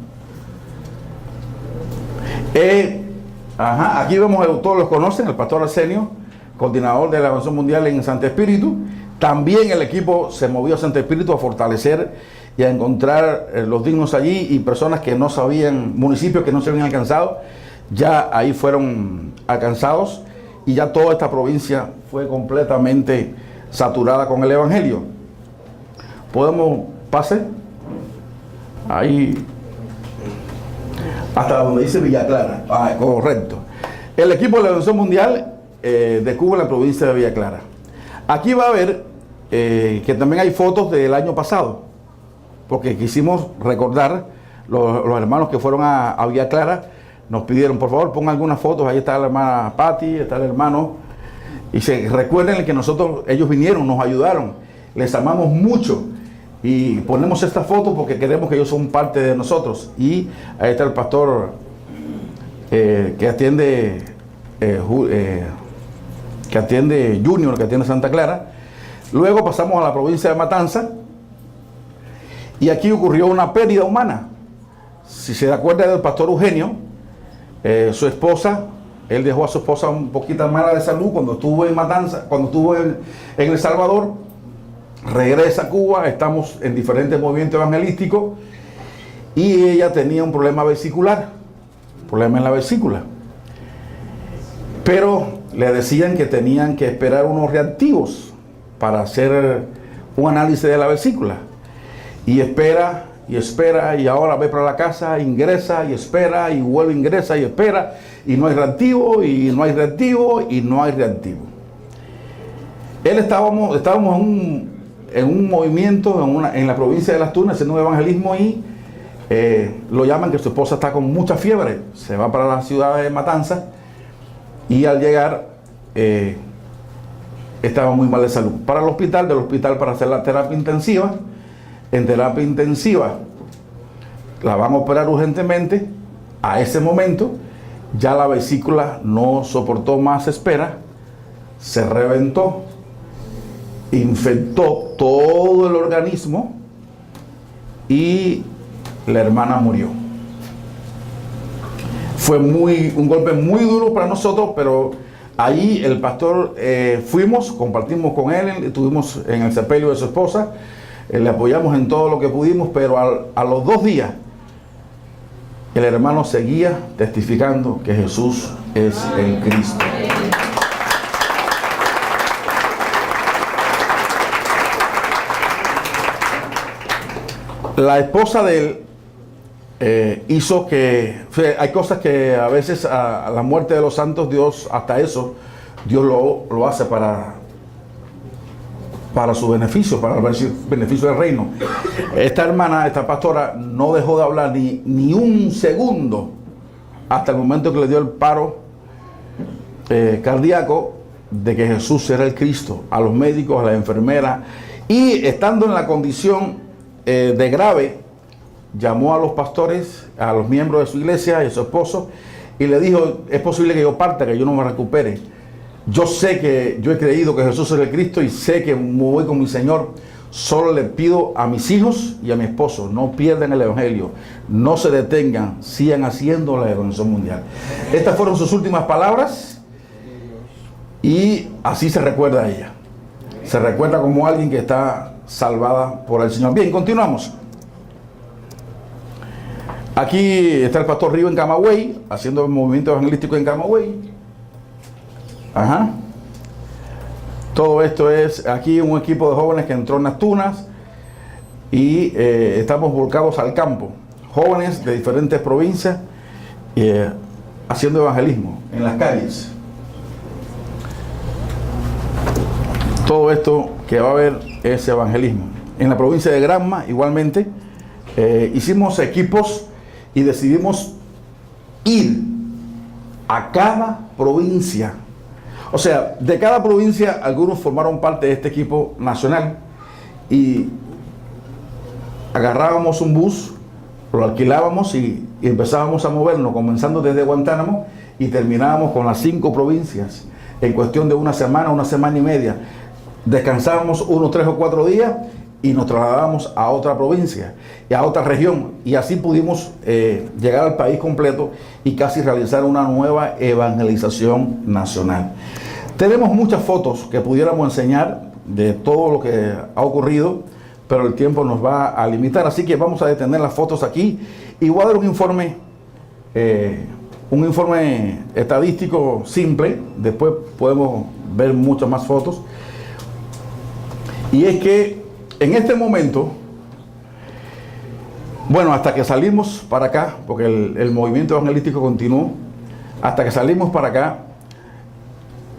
Speaker 1: Aquí vemos, todos los conocen, el pastor Arsenio, coordinador de la Organización Mundial en Santo Espíritu. También el equipo se movió a Santo Espíritu a fortalecer y a encontrar los dignos allí, y personas que no sabían, municipios que no se habían alcanzado, ya ahí fueron alcanzados, y ya toda esta provincia fue completamente saturada con el Evangelio. ¿Podemos pase? Ahí, hasta donde dice Villa Clara. Correcto. El equipo de la Organización Mundial de Cuba en la provincia de Villa Clara. Aquí va a ver que también hay fotos del año pasado, porque quisimos recordar los hermanos que fueron a Villa Clara. Nos pidieron, por favor, pongan algunas fotos. Ahí está la hermana Patti, está el hermano. Y recuerden que ellos vinieron, nos ayudaron, les amamos mucho. Y ponemos esta foto porque queremos que ellos son parte de nosotros. Y ahí está el pastor que atiende Junior, que atiende Santa Clara. Luego pasamos a la provincia de Matanza. Y aquí ocurrió una pérdida humana. Si se acuerda del pastor Eugenio, su esposa, él dejó a su esposa un poquito mala de salud cuando estuvo en Matanza, cuando estuvo en El Salvador. Regresa a Cuba, estamos en diferentes movimientos evangelísticos, y ella tenía un problema vesicular, problema en la vesícula. Pero le decían que tenían que esperar unos reactivos para hacer un análisis de la vesícula. Y espera, y ahora ve para la casa, ingresa y espera, y vuelve, ingresa y espera, y no hay reactivo, y no hay reactivo, y no hay reactivo. Estábamos en un movimiento en la provincia de Las Tunas, haciendo un evangelismo, y lo llaman que su esposa está con mucha fiebre. Se va para la ciudad de Matanza, y al llegar estaba muy mal de salud. Para el hospital, del hospital para hacer la terapia intensiva. En terapia intensiva la van a operar urgentemente. A ese momento ya la vesícula no soportó más espera, se reventó, infectó todo el organismo y la hermana murió. Fue un golpe muy duro para nosotros, pero ahí el pastor fuimos, compartimos con él, estuvimos en el sepelio de su esposa, le apoyamos en todo lo que pudimos, pero a los 2 días el hermano seguía testificando que Jesús es el Cristo. La esposa de él hizo que, hay cosas que a veces a la muerte de los santos, Dios, hasta eso, Dios lo hace para su beneficio, para el beneficio del reino. Esta hermana, esta pastora, no dejó de hablar ni un segundo hasta el momento que le dio el paro cardíaco de que Jesús era el Cristo, a los médicos, a las enfermeras, y estando en la condición de grave, llamó a los pastores, a los miembros de su iglesia y a su esposo, y le dijo: es posible que yo parta, que yo no me recupere. Yo sé que yo he creído que Jesús es el Cristo y sé que me voy con mi Señor. Solo le pido a mis hijos y a mi esposo, no pierdan el evangelio, no se detengan, sigan haciendo la evangelización mundial. Estas fueron sus últimas palabras y así se recuerda a ella. Se recuerda como alguien que está salvada por el Señor. Bien, continuamos. Aquí está el pastor Río en Camagüey, haciendo el movimiento evangelístico en Camagüey. Ajá. Todo esto es aquí un equipo de jóvenes que entró en las Tunas y estamos volcados al campo. Jóvenes de diferentes provincias haciendo evangelismo en las calles. Todo esto que va a haber es evangelismo. En la provincia de Granma, igualmente, hicimos equipos y decidimos ir a cada provincia. O sea, de cada provincia, algunos formaron parte de este equipo nacional y agarrábamos un bus, lo alquilábamos y empezábamos a movernos, comenzando desde Guantánamo y terminábamos con las 5 provincias en cuestión de una semana y media. Descansábamos unos 3 o 4 días y nos trasladábamos a otra provincia y a otra región, y así pudimos llegar al país completo y casi realizar una nueva evangelización nacional. Tenemos muchas fotos que pudiéramos enseñar de todo lo que ha ocurrido, pero el tiempo nos va a limitar, así que vamos a detener las fotos aquí y voy a dar un informe estadístico simple. Después podemos ver muchas más fotos. Y es que en este momento, bueno, hasta que salimos para acá, porque el movimiento evangelístico continuó, hasta que salimos para acá,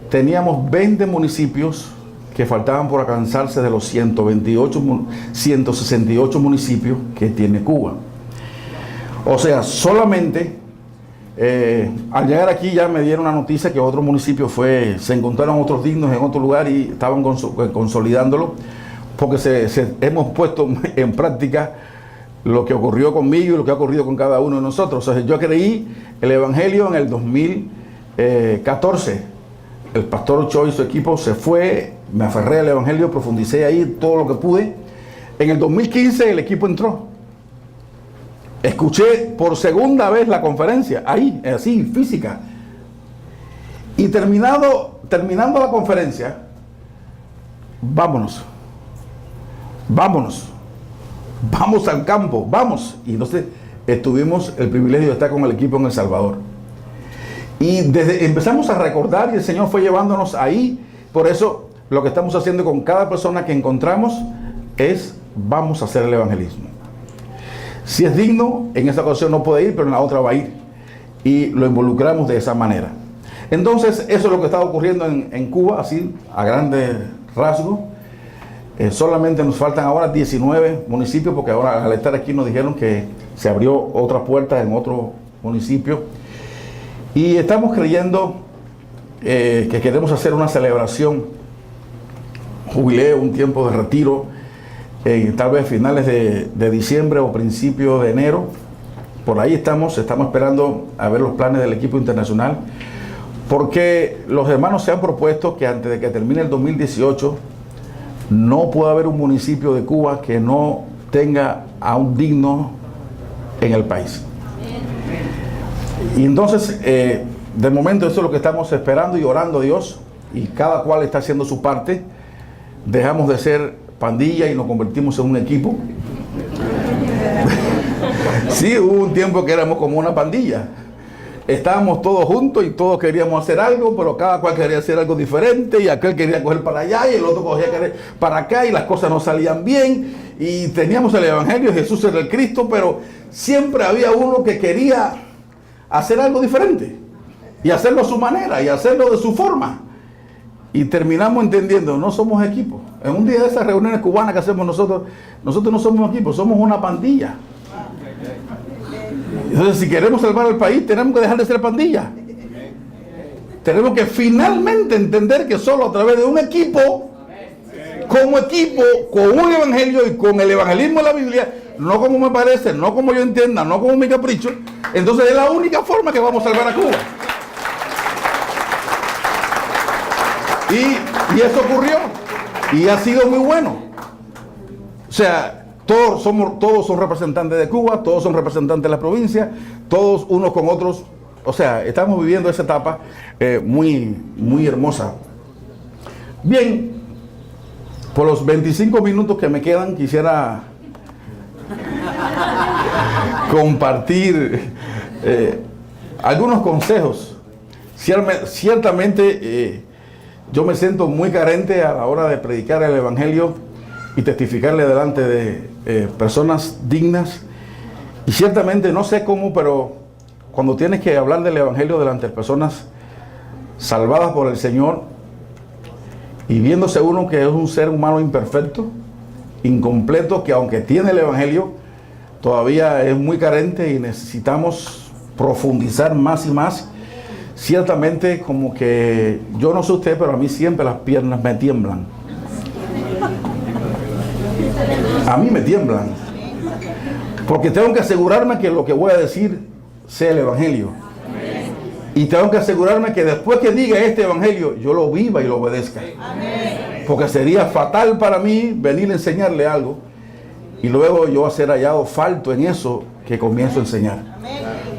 Speaker 1: teníamos 20 municipios que faltaban por alcanzarse de los 168 municipios que tiene Cuba. O sea, solamente al llegar aquí ya me dieron la noticia que otro municipio se encontraron otros dignos en otro lugar y estaban consolidándolo, porque hemos puesto en práctica lo que ocurrió conmigo y lo que ha ocurrido con cada uno de nosotros. O sea, yo creí el evangelio en el 2014. El pastor Ochoa y su equipo se fue, me aferré al evangelio, profundicé ahí todo lo que pude. En el 2015 el equipo entró. Escuché por segunda vez la conferencia, ahí, así, física. Y terminando la conferencia, vámonos al campo, vamos. Y entonces tuvimos el privilegio de estar con el equipo en El Salvador. Y empezamos a recordar y el Señor fue llevándonos ahí. Por eso lo que estamos haciendo con cada persona que encontramos es: vamos a hacer el evangelismo. Si es digno, en esta ocasión no puede ir, pero en la otra va a ir. Y lo involucramos de esa manera. Entonces, eso es lo que está ocurriendo en Cuba, así, a grandes rasgos. Solamente nos faltan ahora 19 municipios, porque ahora al estar aquí nos dijeron que se abrió otra puerta en otro municipio. Y estamos creyendo que queremos hacer una celebración, jubileo, un tiempo de retiro, tal vez finales de diciembre o principios de enero. Por ahí estamos esperando a ver los planes del equipo internacional, porque los hermanos se han propuesto que antes de que termine el 2018 no puede haber un municipio de Cuba que no tenga a un digno en el país. Y entonces, de momento, eso es lo que estamos esperando y orando a Dios, y cada cual está haciendo su parte. Dejamos de ser pandilla y nos convertimos en un equipo. Sí, hubo un tiempo que éramos como una pandilla. Estábamos todos juntos y todos queríamos hacer algo, pero cada cual quería hacer algo diferente y aquel quería coger para allá y el otro cogía para acá y las cosas no salían bien y teníamos el Evangelio, Jesús era el Cristo, pero siempre había uno que quería hacer algo diferente y hacerlo a su manera y hacerlo de su forma. Y terminamos entendiendo, no somos equipo. En un día de esas reuniones cubanas que hacemos nosotros no somos equipo, somos una pandilla. Entonces, si queremos salvar al país, tenemos que dejar de ser pandilla. Tenemos que finalmente entender que solo a través de un equipo, como equipo, con un evangelio y con el evangelismo de la Biblia, no como me parece, no como yo entienda, no como mi capricho, entonces es la única forma que vamos a salvar a Cuba. Y eso ocurrió y ha sido muy bueno. O sea, todos son representantes de Cuba, todos son representantes de la provincia, todos unos con otros. O sea, estamos viviendo esa etapa muy, muy hermosa. Bien, por los 25 minutos que me quedan, quisiera compartir algunos consejos. Ciertamente, yo me siento muy carente a la hora de predicar el Evangelio y testificarle delante de personas dignas. Y ciertamente no sé cómo, pero cuando tienes que hablar del Evangelio delante de personas salvadas por el Señor y viéndose uno que es un ser humano imperfecto, incompleto, que aunque tiene el Evangelio, todavía es muy carente y necesitamos profundizar más y más. Ciertamente, como que yo no sé usted, pero a mí siempre las piernas me tiemblan. A mí me tiemblan. Porque tengo que asegurarme que lo que voy a decir sea el Evangelio. Y tengo que asegurarme que después que diga este Evangelio, yo lo viva y lo obedezca. Porque sería fatal para mí venir a enseñarle algo y luego yo ser hallado falto en eso que comienzo a enseñar.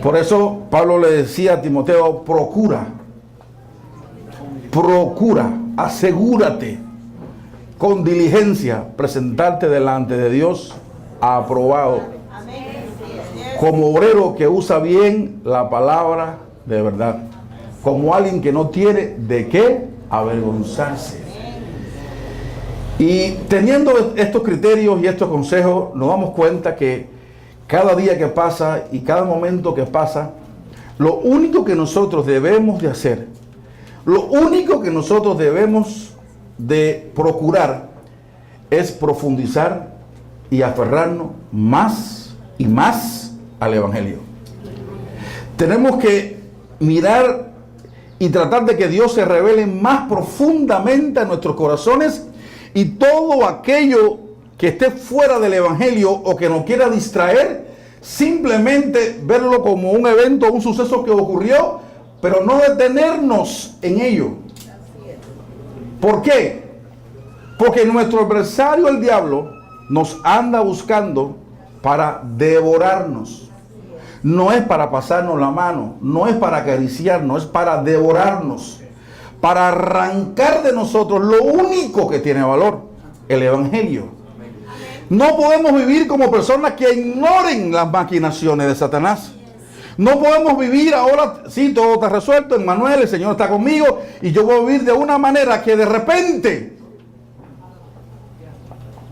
Speaker 1: Por eso Pablo le decía a Timoteo, procura, asegúrate con diligencia presentarte delante de Dios aprobado, como obrero que usa bien la palabra de verdad, como alguien que no tiene de qué avergonzarse. Y teniendo estos criterios y estos consejos, nos damos cuenta que cada día que pasa y cada momento que pasa, lo único que nosotros debemos de hacer, lo único que nosotros debemos de procurar es profundizar y aferrarnos más y más al Evangelio. Tenemos que mirar y tratar de que Dios se revele más profundamente a nuestros corazones y todo aquello que esté fuera del Evangelio o que nos quiera distraer, simplemente verlo como un evento, un suceso que ocurrió, pero no detenernos en ello. ¿Por qué? Porque nuestro adversario, el diablo, nos anda buscando para devorarnos. No es para pasarnos la mano, no es para acariciarnos, es para devorarnos, para arrancar de nosotros lo único que tiene valor, el Evangelio. No podemos vivir como personas que ignoren las maquinaciones de Satanás. No podemos vivir ahora, sí, todo está resuelto, Emmanuel, el Señor está conmigo y yo voy a vivir de una manera que de repente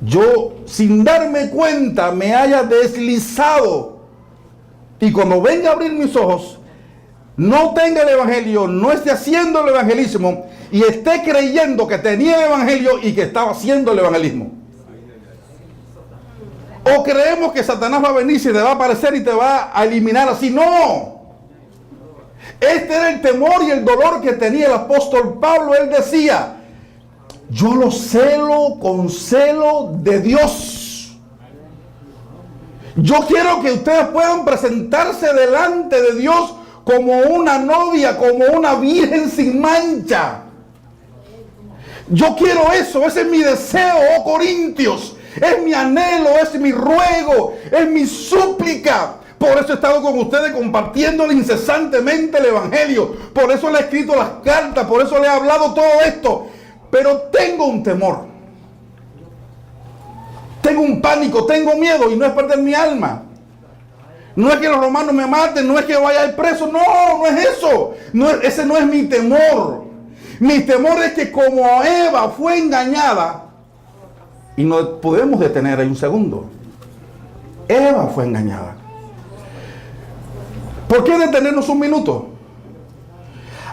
Speaker 1: yo, sin darme cuenta, me haya deslizado y cuando venga a abrir mis ojos, no tenga el Evangelio, no esté haciendo el evangelismo y esté creyendo que tenía el Evangelio y que estaba haciendo el evangelismo. O creemos que Satanás va a venir y se te va a aparecer y te va a eliminar así. ¡No! Este era el temor y el dolor que tenía el apóstol Pablo. Él decía, yo lo celo con celo de Dios. Yo quiero que ustedes puedan presentarse delante de Dios como una novia, como una virgen sin mancha. Yo quiero eso, ese es mi deseo, oh Corintios. Es mi anhelo, es mi ruego, es mi súplica. Por eso he estado con ustedes compartiéndole incesantemente el Evangelio. Por eso le he escrito las cartas, por eso le he hablado todo esto. Pero tengo un temor. Tengo un pánico, tengo miedo y no es perder mi alma. No es que los romanos me maten, no es que vaya a ir preso, no, no es eso. Ese no es mi temor. Mi temor es que como Eva fue engañada, y no podemos detener ahí un segundo. Eva fue engañada. ¿Por qué detenernos un minuto?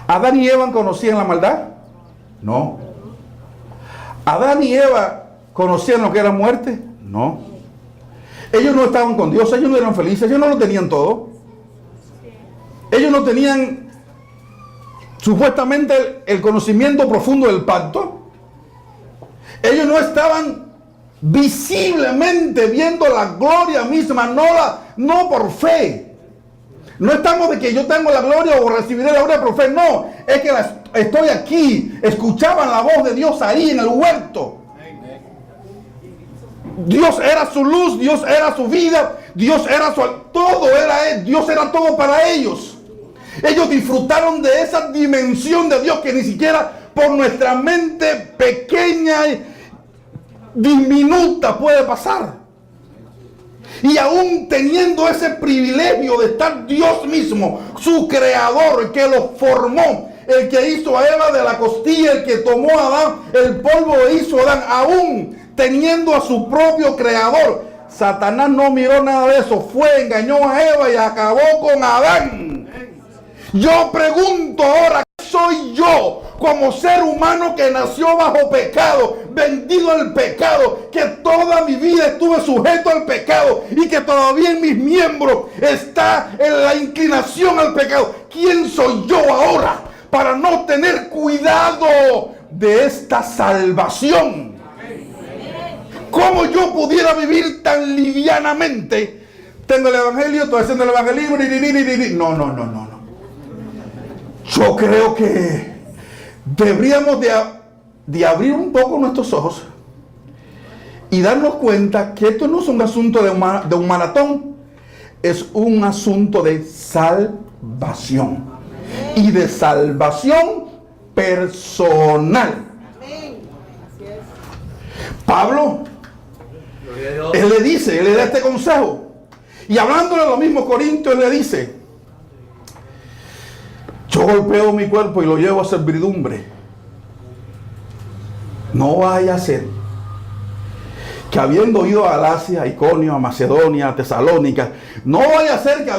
Speaker 1: ¿Adán y Eva conocían la maldad? No. ¿Adán y Eva conocían lo que era muerte? No. Ellos no estaban con Dios, ellos no eran felices, ellos no lo tenían todo. Ellos no tenían supuestamente el conocimiento profundo del pacto. Ellos no estaban visiblemente viendo la gloria misma, no por fe. No estamos de que yo tengo la gloria o recibiré la gloria por fe, no. Es que estoy aquí, escuchaban la voz de Dios ahí en el huerto. Dios era su luz, Dios era su vida, Dios era todo era Él, Dios era todo para ellos. Ellos disfrutaron de esa dimensión de Dios que ni siquiera por nuestra mente pequeña y diminuta puede pasar. Y aún teniendo ese privilegio de estar Dios mismo, su creador, el que lo formó, el que hizo a Eva de la costilla, el que tomó a Adán, el polvo e hizo a Adán, aún teniendo a su propio creador, Satanás no miró nada de eso, fue, engañó a Eva y acabó con Adán. Yo pregunto ahora, ¿qué soy yo como ser humano que nació bajo pecado, vendido al pecado, que toda mi vida estuve sujeto al pecado y que todavía en mis miembros está en la inclinación al pecado? ¿Quién soy yo ahora para no tener cuidado de esta salvación? ¿Cómo yo pudiera vivir tan livianamente? Tengo el evangelio, estoy haciendo el evangelismo. No. Yo creo que deberíamos de abrir un poco nuestros ojos y darnos cuenta que esto no es un asunto de un maratón, es un asunto de salvación y de salvación personal. Pablo, él le da este consejo, y hablándole a los mismos corintios, él le dice: yo golpeo mi cuerpo y lo llevo a servidumbre. No vaya a ser que habiendo ido a Galacia, a Iconio, a Macedonia, a Tesalónica, no vaya a ser que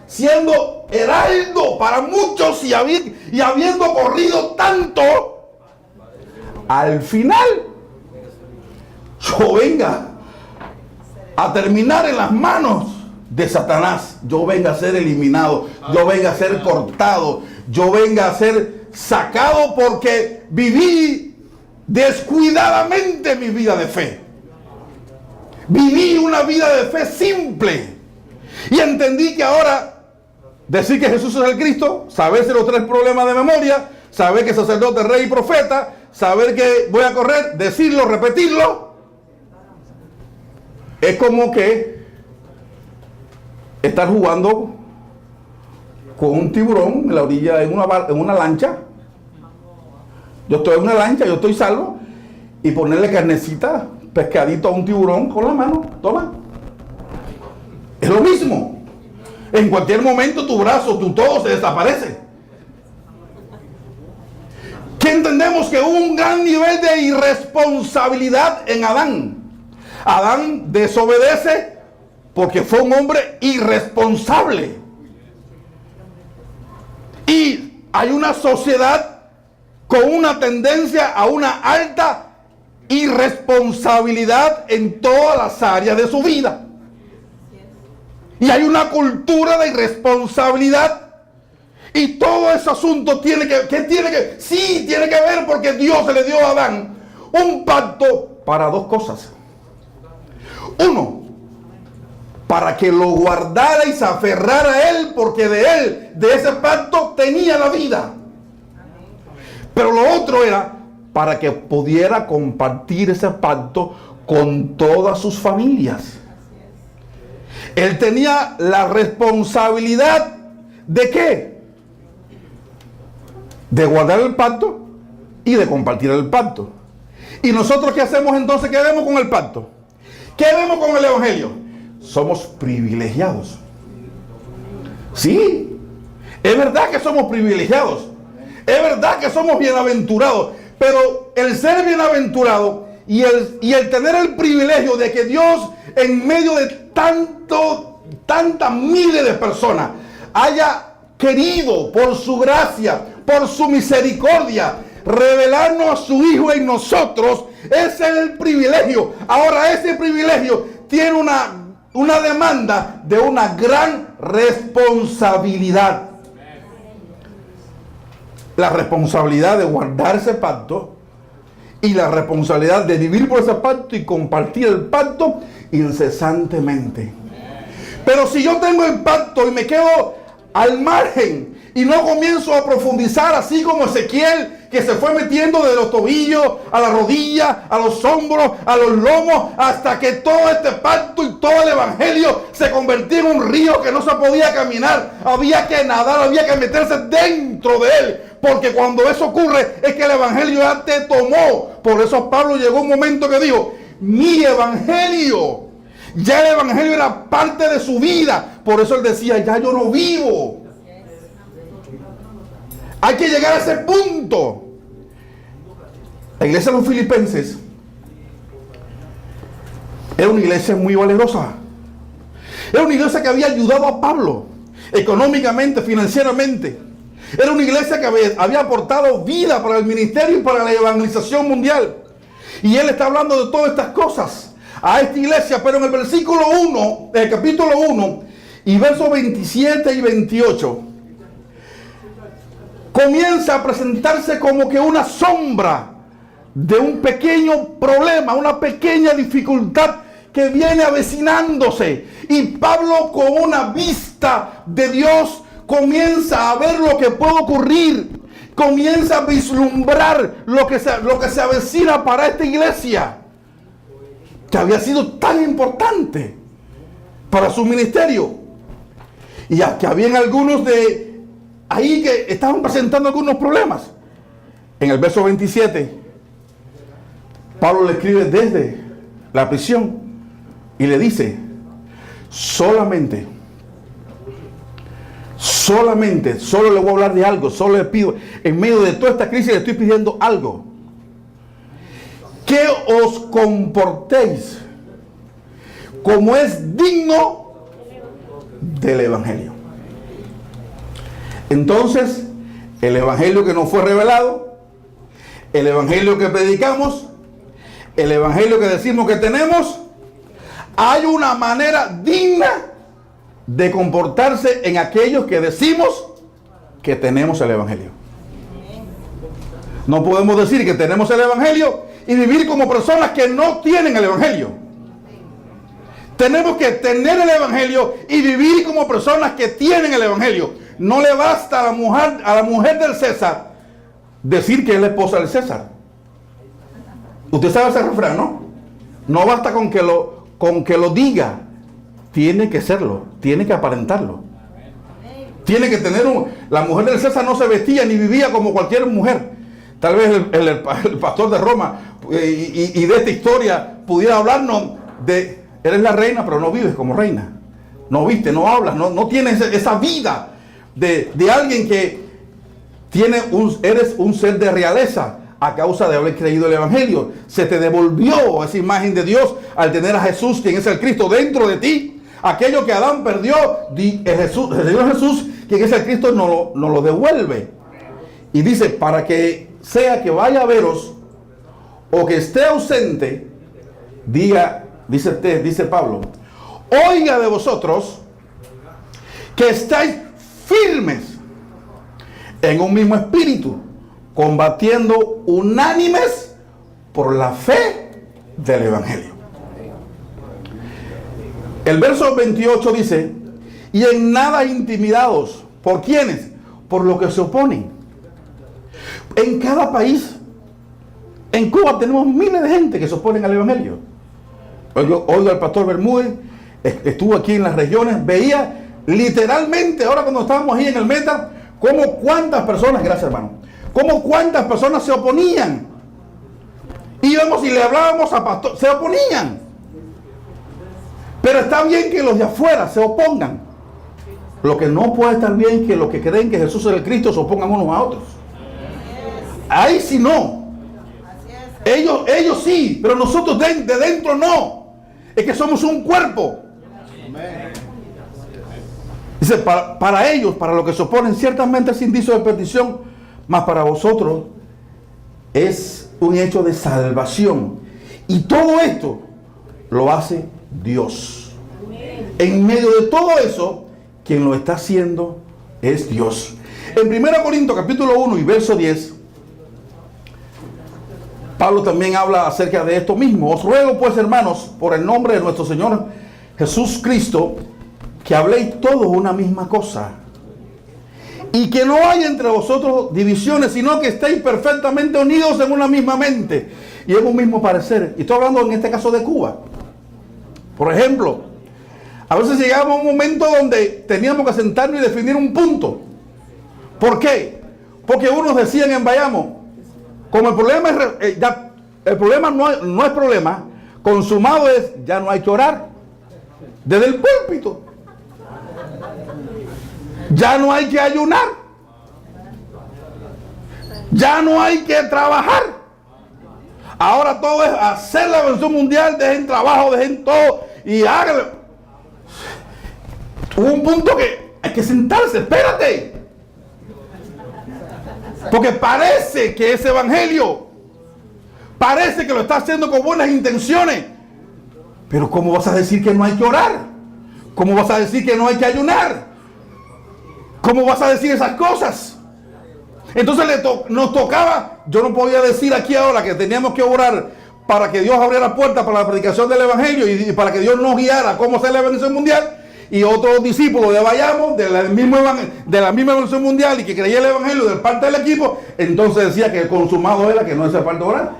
Speaker 1: siendo heraldo para muchos y habiendo corrido tanto, al final yo venga a terminar en las manos de Satanás, yo venga a ser eliminado, yo venga a ser cortado, yo venga a ser sacado porque viví descuidadamente mi vida de fe. Viví una vida de fe simple y entendí que ahora decir que Jesús es el Cristo, saberse los 3 problemas de memoria, saber que es sacerdote, rey y profeta, saber que voy a correr, decirlo, repetirlo, es como que estar jugando con un tiburón en la orilla, en una lancha. Yo estoy en una lancha, yo estoy salvo, y ponerle carnecita, pescadito a un tiburón con la mano, toma. Es lo mismo. En cualquier momento tu brazo, tu todo se desaparece. ¿Qué entendemos? Que hubo un gran nivel de irresponsabilidad en Adán. Adán desobedece porque fue un hombre irresponsable. Y hay una sociedad con una tendencia a una alta irresponsabilidad en todas las áreas de su vida. Y hay una cultura de irresponsabilidad. Y todo ese asunto tiene que ver, porque Dios le dio a Adán un pacto para 2 cosas. Uno, para que lo guardara y se aferrara a él, porque de ese pacto tenía la vida. Pero lo otro era para que pudiera compartir ese pacto con todas sus familias. Él tenía la responsabilidad ¿de qué? De guardar el pacto y de compartir el pacto. ¿Y nosotros qué hacemos entonces? ¿Qué vemos con el pacto? ¿Qué vemos con el evangelio? Somos privilegiados. Sí, es verdad que somos privilegiados, es verdad que somos bienaventurados, pero el ser bienaventurado y el tener el privilegio de que Dios en medio de tantas miles de personas haya querido por su gracia, por su misericordia, revelarnos a su Hijo en nosotros, ese es el privilegio. Ahora ese privilegio tiene una demanda de una gran responsabilidad. La responsabilidad de guardar ese pacto y la responsabilidad de vivir por ese pacto y compartir el pacto incesantemente. Pero si yo tengo el pacto y me quedo al margen y no comienzo a profundizar, así como Ezequiel, que se fue metiendo de los tobillos a la rodilla, a los hombros, a los lomos, hasta que todo este pacto y todo el evangelio se convirtió en un río que no se podía caminar. Había que nadar, había que meterse dentro de él, porque cuando eso ocurre es que el evangelio ya te tomó. Por eso Pablo llegó un momento que dijo: mi evangelio, ya el evangelio era parte de su vida. Por eso él decía: ya yo no vivo. Hay que llegar a ese punto. La iglesia de los filipenses era una iglesia muy valerosa. Era una iglesia que había ayudado a Pablo económicamente, financieramente. Era una iglesia que había aportado vida para el ministerio y para la evangelización mundial. Y él está hablando de todas estas cosas a esta iglesia, pero en el versículo 1, el capítulo 1 y versos 27 y 28, comienza a presentarse como que una sombra de un pequeño problema, una pequeña dificultad que viene avecinándose. Y Pablo, con una vista de Dios, comienza a ver lo que puede ocurrir, comienza a vislumbrar lo que se avecina para esta iglesia, que había sido tan importante para su ministerio. Y que habían algunos de ahí que estaban presentando algunos problemas. En el verso 27, Pablo le escribe desde la prisión y le dice: solo le voy a hablar de algo, solo le pido, en medio de toda esta crisis le estoy pidiendo algo: que os comportéis como es digno del evangelio. Entonces, el evangelio que nos fue revelado, el evangelio que predicamos, el evangelio que decimos que tenemos, hay una manera digna de comportarse en aquellos que decimos que tenemos el evangelio. No podemos decir que tenemos el evangelio y vivir como personas que no tienen el evangelio. Tenemos que tener el evangelio y vivir como personas que tienen el evangelio. No le basta a la mujer del César decir que es la esposa del César. Usted sabe ese refrán, ¿no? No basta con que lo diga. Tiene que serlo, tiene que aparentarlo. Tiene que tener la mujer del César no se vestía ni vivía como cualquier mujer. Tal vez el pastor de Roma y de esta historia pudiera hablarnos de: eres la reina, pero no vives como reina. No viste, no hablas, no tienes esa vida de alguien que eres un ser de realeza a causa de haber creído el evangelio. Se te devolvió esa imagen de Dios al tener a Jesús, quien es el Cristo, dentro de ti. Aquello que Adán perdió, el Señor Jesús, quien es el Cristo, nos lo devuelve. Y dice: para que sea que vaya a veros o que esté ausente, dice Pablo, oiga de vosotros que estáis firmes en un mismo espíritu, combatiendo unánimes por la fe del evangelio. El verso 28 dice: y en nada intimidados. ¿Por quiénes? Por lo que se oponen. En cada país, en Cuba tenemos miles de gente que se oponen al evangelio. Oigo al pastor Bermúdez, estuvo aquí en las regiones, veía literalmente, ahora cuando estábamos ahí en el Meta, como cuántas personas, gracias hermano, como cuántas personas se oponían. Íbamos y le hablábamos a pastor, se oponían. Pero está bien que los de afuera se opongan. Lo que no puede estar bien es que los que creen que Jesús es el Cristo se opongan unos a otros. Ahí sí no. Ellos sí, pero nosotros de dentro no. Es que somos un cuerpo. Dice, para ellos, para los que se oponen, ciertamente es indicio de perdición, mas para vosotros es un hecho de salvación. Y todo esto lo hace Dios. En medio de todo eso, quien lo está haciendo es Dios. En 1 Corintios capítulo 1 y verso 10, Pablo también habla acerca de esto mismo. Os ruego pues, hermanos, por el nombre de nuestro Señor Jesús Cristo, que habléis todos una misma cosa, y que no haya entre vosotros divisiones, sino que estéis perfectamente unidos en una misma mente y en un mismo parecer. Y estoy hablando en este caso de Cuba. Por ejemplo, a veces llegamos a un momento donde teníamos que sentarnos y definir un punto. ¿Por qué? Porque unos decían en Bayamo, como el problema es el problema no es problema, consumado es, ya no hay que orar desde el púlpito, ya no hay que ayunar, ya no hay que trabajar, ahora todo es hacer la versión mundial, dejen trabajo, dejen todo y háganlo. Hubo un punto que hay que sentarse, espérate, porque parece que ese evangelio parece que lo está haciendo con buenas intenciones, pero ¿cómo vas a decir que no hay que orar? ¿Cómo vas a decir que no hay que ayunar? ¿Cómo vas a decir esas cosas? Entonces nos tocaba, yo no podía decir aquí ahora que teníamos que orar para que Dios abriera puertas para la predicación del evangelio y para que Dios nos guiara cómo hacer la evangelio mundial. Y otros discípulos de Bayamo, de la misma evangelio mundial y que creía el evangelio de parte del equipo, entonces decía que el consumado era que no hacía falta orar.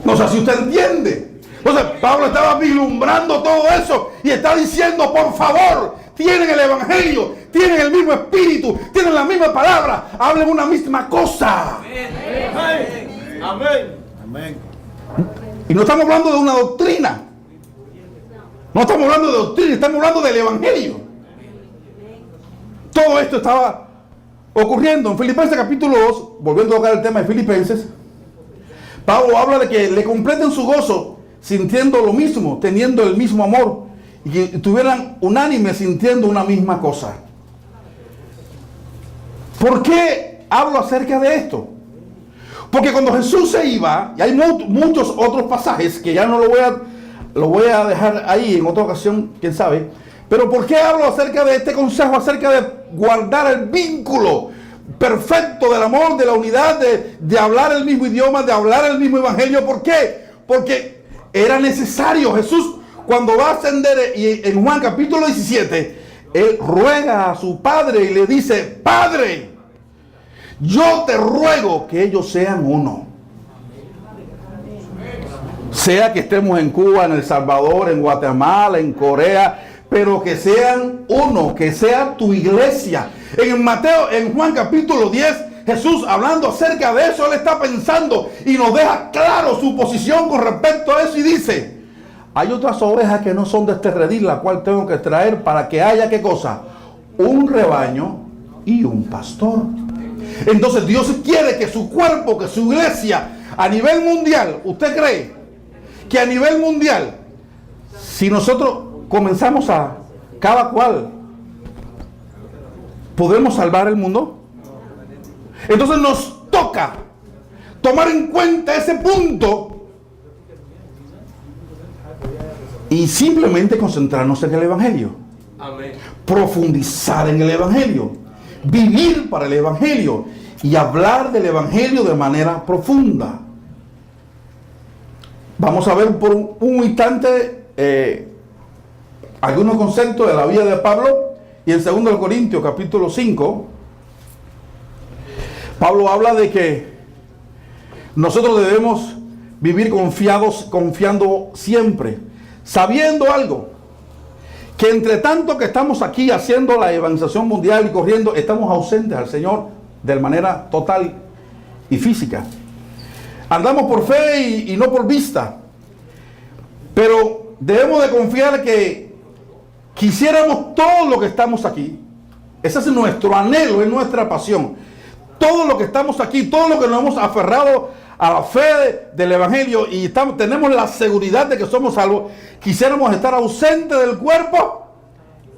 Speaker 1: No sé si usted entiende. Entonces Pablo estaba vislumbrando todo eso y está diciendo, por favor, tienen el evangelio, tienen el mismo espíritu, tienen la misma palabra, hablen una misma cosa. Amén. Amén. Amén. Y no estamos hablando de una doctrina. No estamos hablando de doctrina, estamos hablando del evangelio. Todo esto estaba ocurriendo. En Filipenses capítulo 2, volviendo a tocar el tema de Filipenses, Pablo habla de que le completen su gozo sintiendo lo mismo, teniendo el mismo amor y que estuvieran unánimes sintiendo una misma cosa. ¿Por qué hablo acerca de esto? Porque cuando Jesús se iba, y hay muchos otros pasajes que ya no lo voy a dejar ahí en otra ocasión, quién sabe. Pero ¿por qué hablo acerca de este consejo, acerca de guardar el vínculo perfecto del amor, de la unidad, de hablar el mismo idioma, de hablar el mismo evangelio? ¿Por qué? Porque era necesario. Jesús, cuando va a ascender, y en Juan capítulo 17, él ruega a su Padre y le dice, Padre, yo te ruego que ellos sean uno. Sea que estemos en Cuba, en El Salvador, en Guatemala, en Corea, pero que sean uno, que sea tu iglesia. En Juan capítulo 10, Jesús hablando acerca de eso, él está pensando y nos deja claro su posición con respecto a eso y dice, hay otras ovejas que no son de este redil, la cual tengo que traer para que haya, ¿qué cosa? Un rebaño y un pastor. Entonces Dios quiere que su cuerpo, que su iglesia a nivel mundial, ¿usted cree que a nivel mundial, si nosotros comenzamos a cada cual, podemos salvar el mundo? Entonces nos toca tomar en cuenta ese punto y simplemente concentrarnos en el evangelio. Amén. Profundizar en el evangelio, vivir para el evangelio y hablar del evangelio de manera profunda. Vamos a ver por un instante algunos conceptos de la vida de Pablo. Y en 2 Corintios capítulo 5, Pablo habla de que nosotros debemos vivir confiando siempre, sabiendo algo, que entre tanto que estamos aquí haciendo la evangelización mundial y corriendo, estamos ausentes al Señor de manera total y física. Andamos por fe y no por vista. Pero debemos de confiar que quisiéramos todo lo que estamos aquí. Ese es nuestro anhelo, es nuestra pasión. Todo lo que estamos aquí, todo lo que nos hemos aferrado a la fe del Evangelio y tenemos la seguridad de que somos salvos, quisiéramos estar ausentes del cuerpo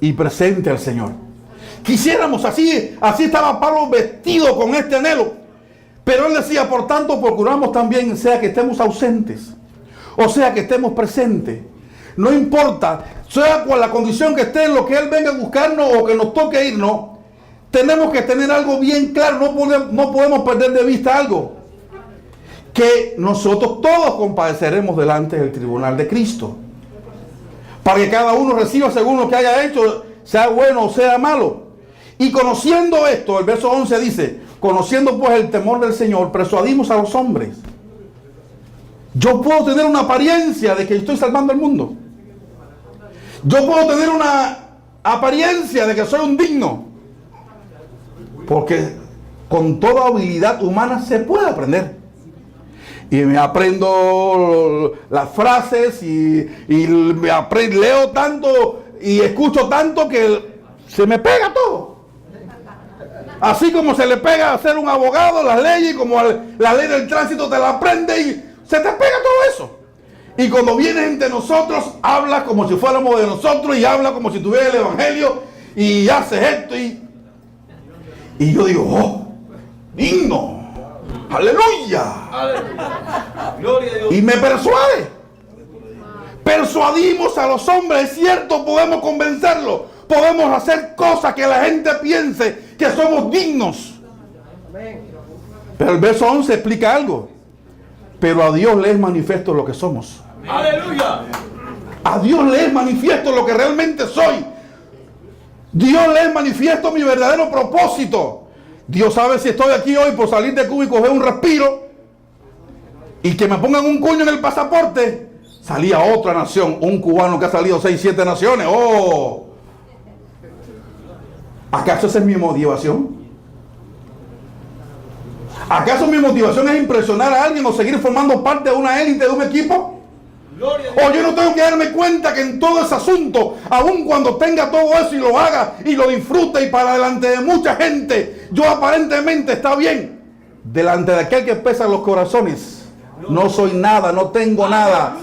Speaker 1: y presente al Señor. Quisiéramos, así estaba Pablo vestido con este anhelo. Pero él decía, por tanto, procuramos también, sea que estemos ausentes, o sea que estemos presentes. No importa, sea cual la condición que esté, en lo que Él venga a buscarnos o que nos toque irnos, tenemos que tener algo bien claro, no podemos perder de vista algo. Que nosotros todos compadeceremos delante del tribunal de Cristo. Para que cada uno reciba según lo que haya hecho, sea bueno o sea malo. Y conociendo esto, el verso 11 dice, conociendo pues el temor del Señor, persuadimos a los hombres. Yo puedo tener una apariencia de que estoy salvando el mundo. Yo puedo tener una apariencia de que soy un digno. Porque con toda habilidad humana se puede aprender. Y me aprendo las frases y leo tanto y escucho tanto que se me pega todo. Así como se le pega a ser un abogado, las leyes, como la ley del tránsito te la aprende y se te pega todo eso. Y cuando viene entre nosotros, habla como si fuéramos de nosotros y habla como si tuviera el Evangelio y hace esto y yo digo, oh, digno, aleluya.
Speaker 4: Gloria a Dios.
Speaker 1: Y me persuade. Persuadimos a los hombres, es cierto, podemos convencerlos, podemos hacer cosas que la gente piense que somos dignos. Pero el verso 11 explica algo. Pero a Dios le es manifiesto lo que somos.
Speaker 4: Aleluya.
Speaker 1: A Dios le es manifiesto lo que realmente soy. Dios le es manifiesto mi verdadero propósito. Dios sabe si estoy aquí hoy por salir de Cuba y coger un respiro y que me pongan un cuño en el pasaporte. Salí a otra nación, un cubano que ha salido 6, 7 naciones. ¡Oh! ¿Acaso esa es mi motivación? ¿Acaso mi motivación es impresionar a alguien o seguir formando parte de una élite, de un equipo? O yo no tengo que darme cuenta que en todo ese asunto, aun cuando tenga todo eso y lo haga y lo disfrute y para delante de mucha gente, yo aparentemente está bien. Delante de aquel que pesa los corazones, no soy nada, no tengo nada.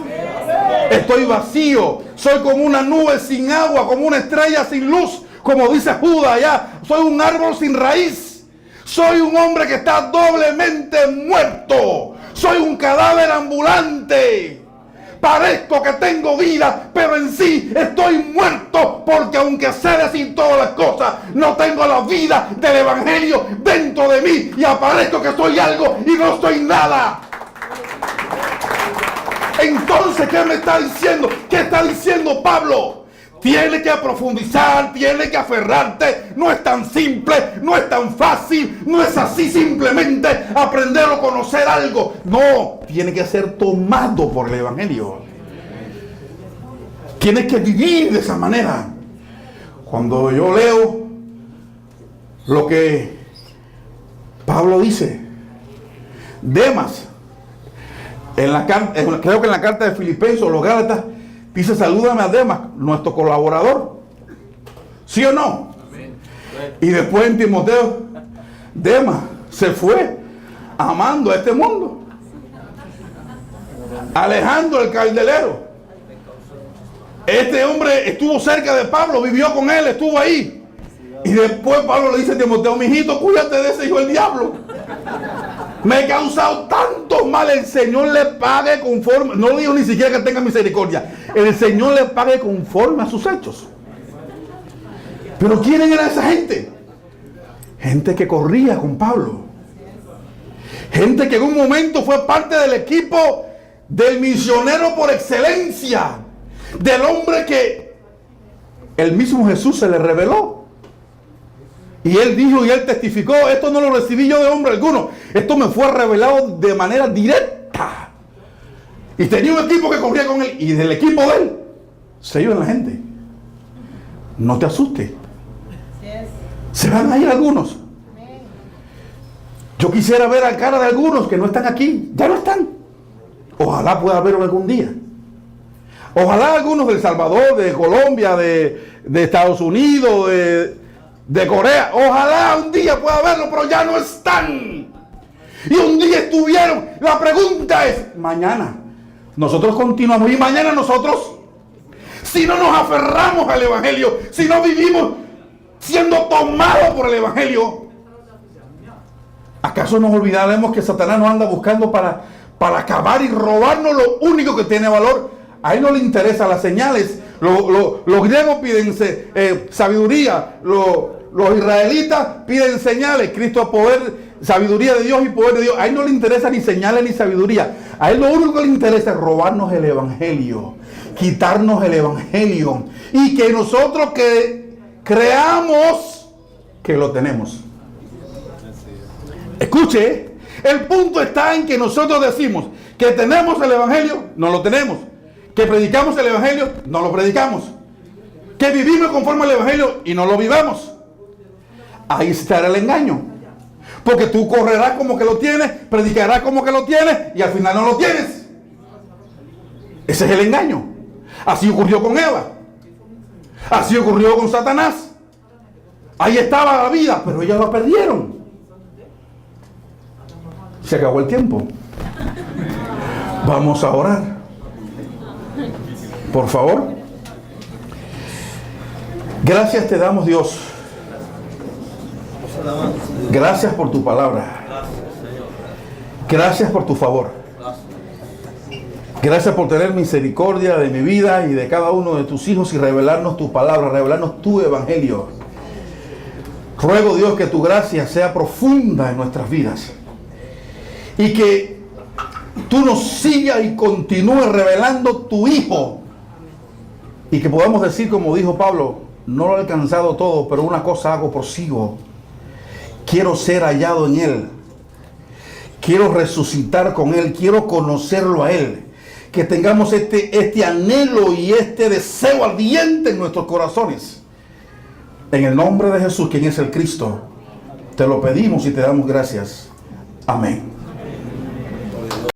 Speaker 1: Estoy vacío, soy como una nube sin agua, como una estrella sin luz, como dice Judas allá, soy un árbol sin raíz. Soy un hombre que está doblemente muerto. Soy un cadáver ambulante. Parezco que tengo vida, pero en sí estoy muerto, porque aunque sé decir todas las cosas, no tengo la vida del Evangelio dentro de mí y aparezco que soy algo y no soy nada. Entonces, ¿qué me está diciendo? ¿Qué está diciendo Pablo? Tiene que profundizar, tiene que aferrarte. No es tan simple, no es tan fácil, no es así simplemente aprender o conocer algo. No, tiene que ser tomado por el Evangelio. Tienes que vivir de esa manera. Cuando yo leo lo que Pablo dice, Demas, creo que en la carta de Filipenses o los Gálatas, dice, salúdame a Demas, nuestro colaborador. ¿Sí o no? Amén. Y después en Timoteo, Demas se fue amando a este mundo, alejando el candelero. Este hombre estuvo cerca de Pablo, vivió con él, estuvo ahí. Y después Pablo le dice a Timoteo, mijito, cuídate de ese hijo del diablo. Me he causado tanto mal, el Señor le pague conforme, no digo ni siquiera que tenga misericordia, el Señor le pague conforme a sus hechos. Pero ¿quién era esa gente? Gente que corría con Pablo, gente que en un momento fue parte del equipo del misionero por excelencia, del hombre que el mismo Jesús se le reveló. Y él dijo y él testificó, esto no lo recibí yo de hombre alguno, esto me fue revelado de manera directa. Y tenía un equipo que corría con él, y del equipo de él se iban la gente. No te asustes. Se van a ir algunos. Yo quisiera ver la cara de algunos que no están aquí, ya no están. Ojalá pueda verlo algún día. Ojalá algunos de El Salvador, de Colombia, de Estados Unidos, de Corea, ojalá un día pueda verlo, pero ya no están. Y un día estuvieron. La pregunta es, mañana nosotros continuamos, y mañana nosotros, si no nos aferramos al Evangelio, si no vivimos siendo tomados por el Evangelio, ¿acaso nos olvidaremos que Satanás nos anda buscando para acabar y robarnos lo único que tiene valor? A él no le interesan las señales. Los griegos piden sabiduría, los israelitas piden señales. Cristo es poder, sabiduría de Dios y poder de Dios. A él no le interesa ni señales ni sabiduría. A él lo único que le interesa es robarnos el Evangelio, quitarnos el Evangelio, y que nosotros que creamos que lo tenemos. Escuche, el punto está en que nosotros decimos que tenemos el Evangelio, no lo tenemos. Que predicamos el Evangelio, no lo predicamos. Que vivimos conforme al Evangelio y no lo vivamos. Ahí estará el engaño. Porque tú correrás como que lo tienes, predicarás como que lo tienes y al final no lo tienes. Ese es el engaño. Así ocurrió con Eva. Así ocurrió con Satanás. Ahí estaba la vida, pero ellos la perdieron. Se acabó el tiempo. Vamos a orar. Por favor. Gracias te damos, Dios. Gracias por tu palabra. Gracias por tu favor. Gracias por tener misericordia de mi vida y de cada uno de tus hijos y revelarnos tu palabra, revelarnos tu evangelio. Ruego, Dios, que tu gracia sea profunda en nuestras vidas y que tú nos sigas y continúes revelando tu Hijo. Y que podamos decir, como dijo Pablo, no lo he alcanzado todo, pero una cosa hago, prosigo. Quiero ser hallado en Él. Quiero resucitar con Él. Quiero conocerlo a Él. Que tengamos este anhelo y este deseo ardiente en nuestros corazones. En el nombre de Jesús, quien es el Cristo, te lo pedimos y te damos gracias. Amén.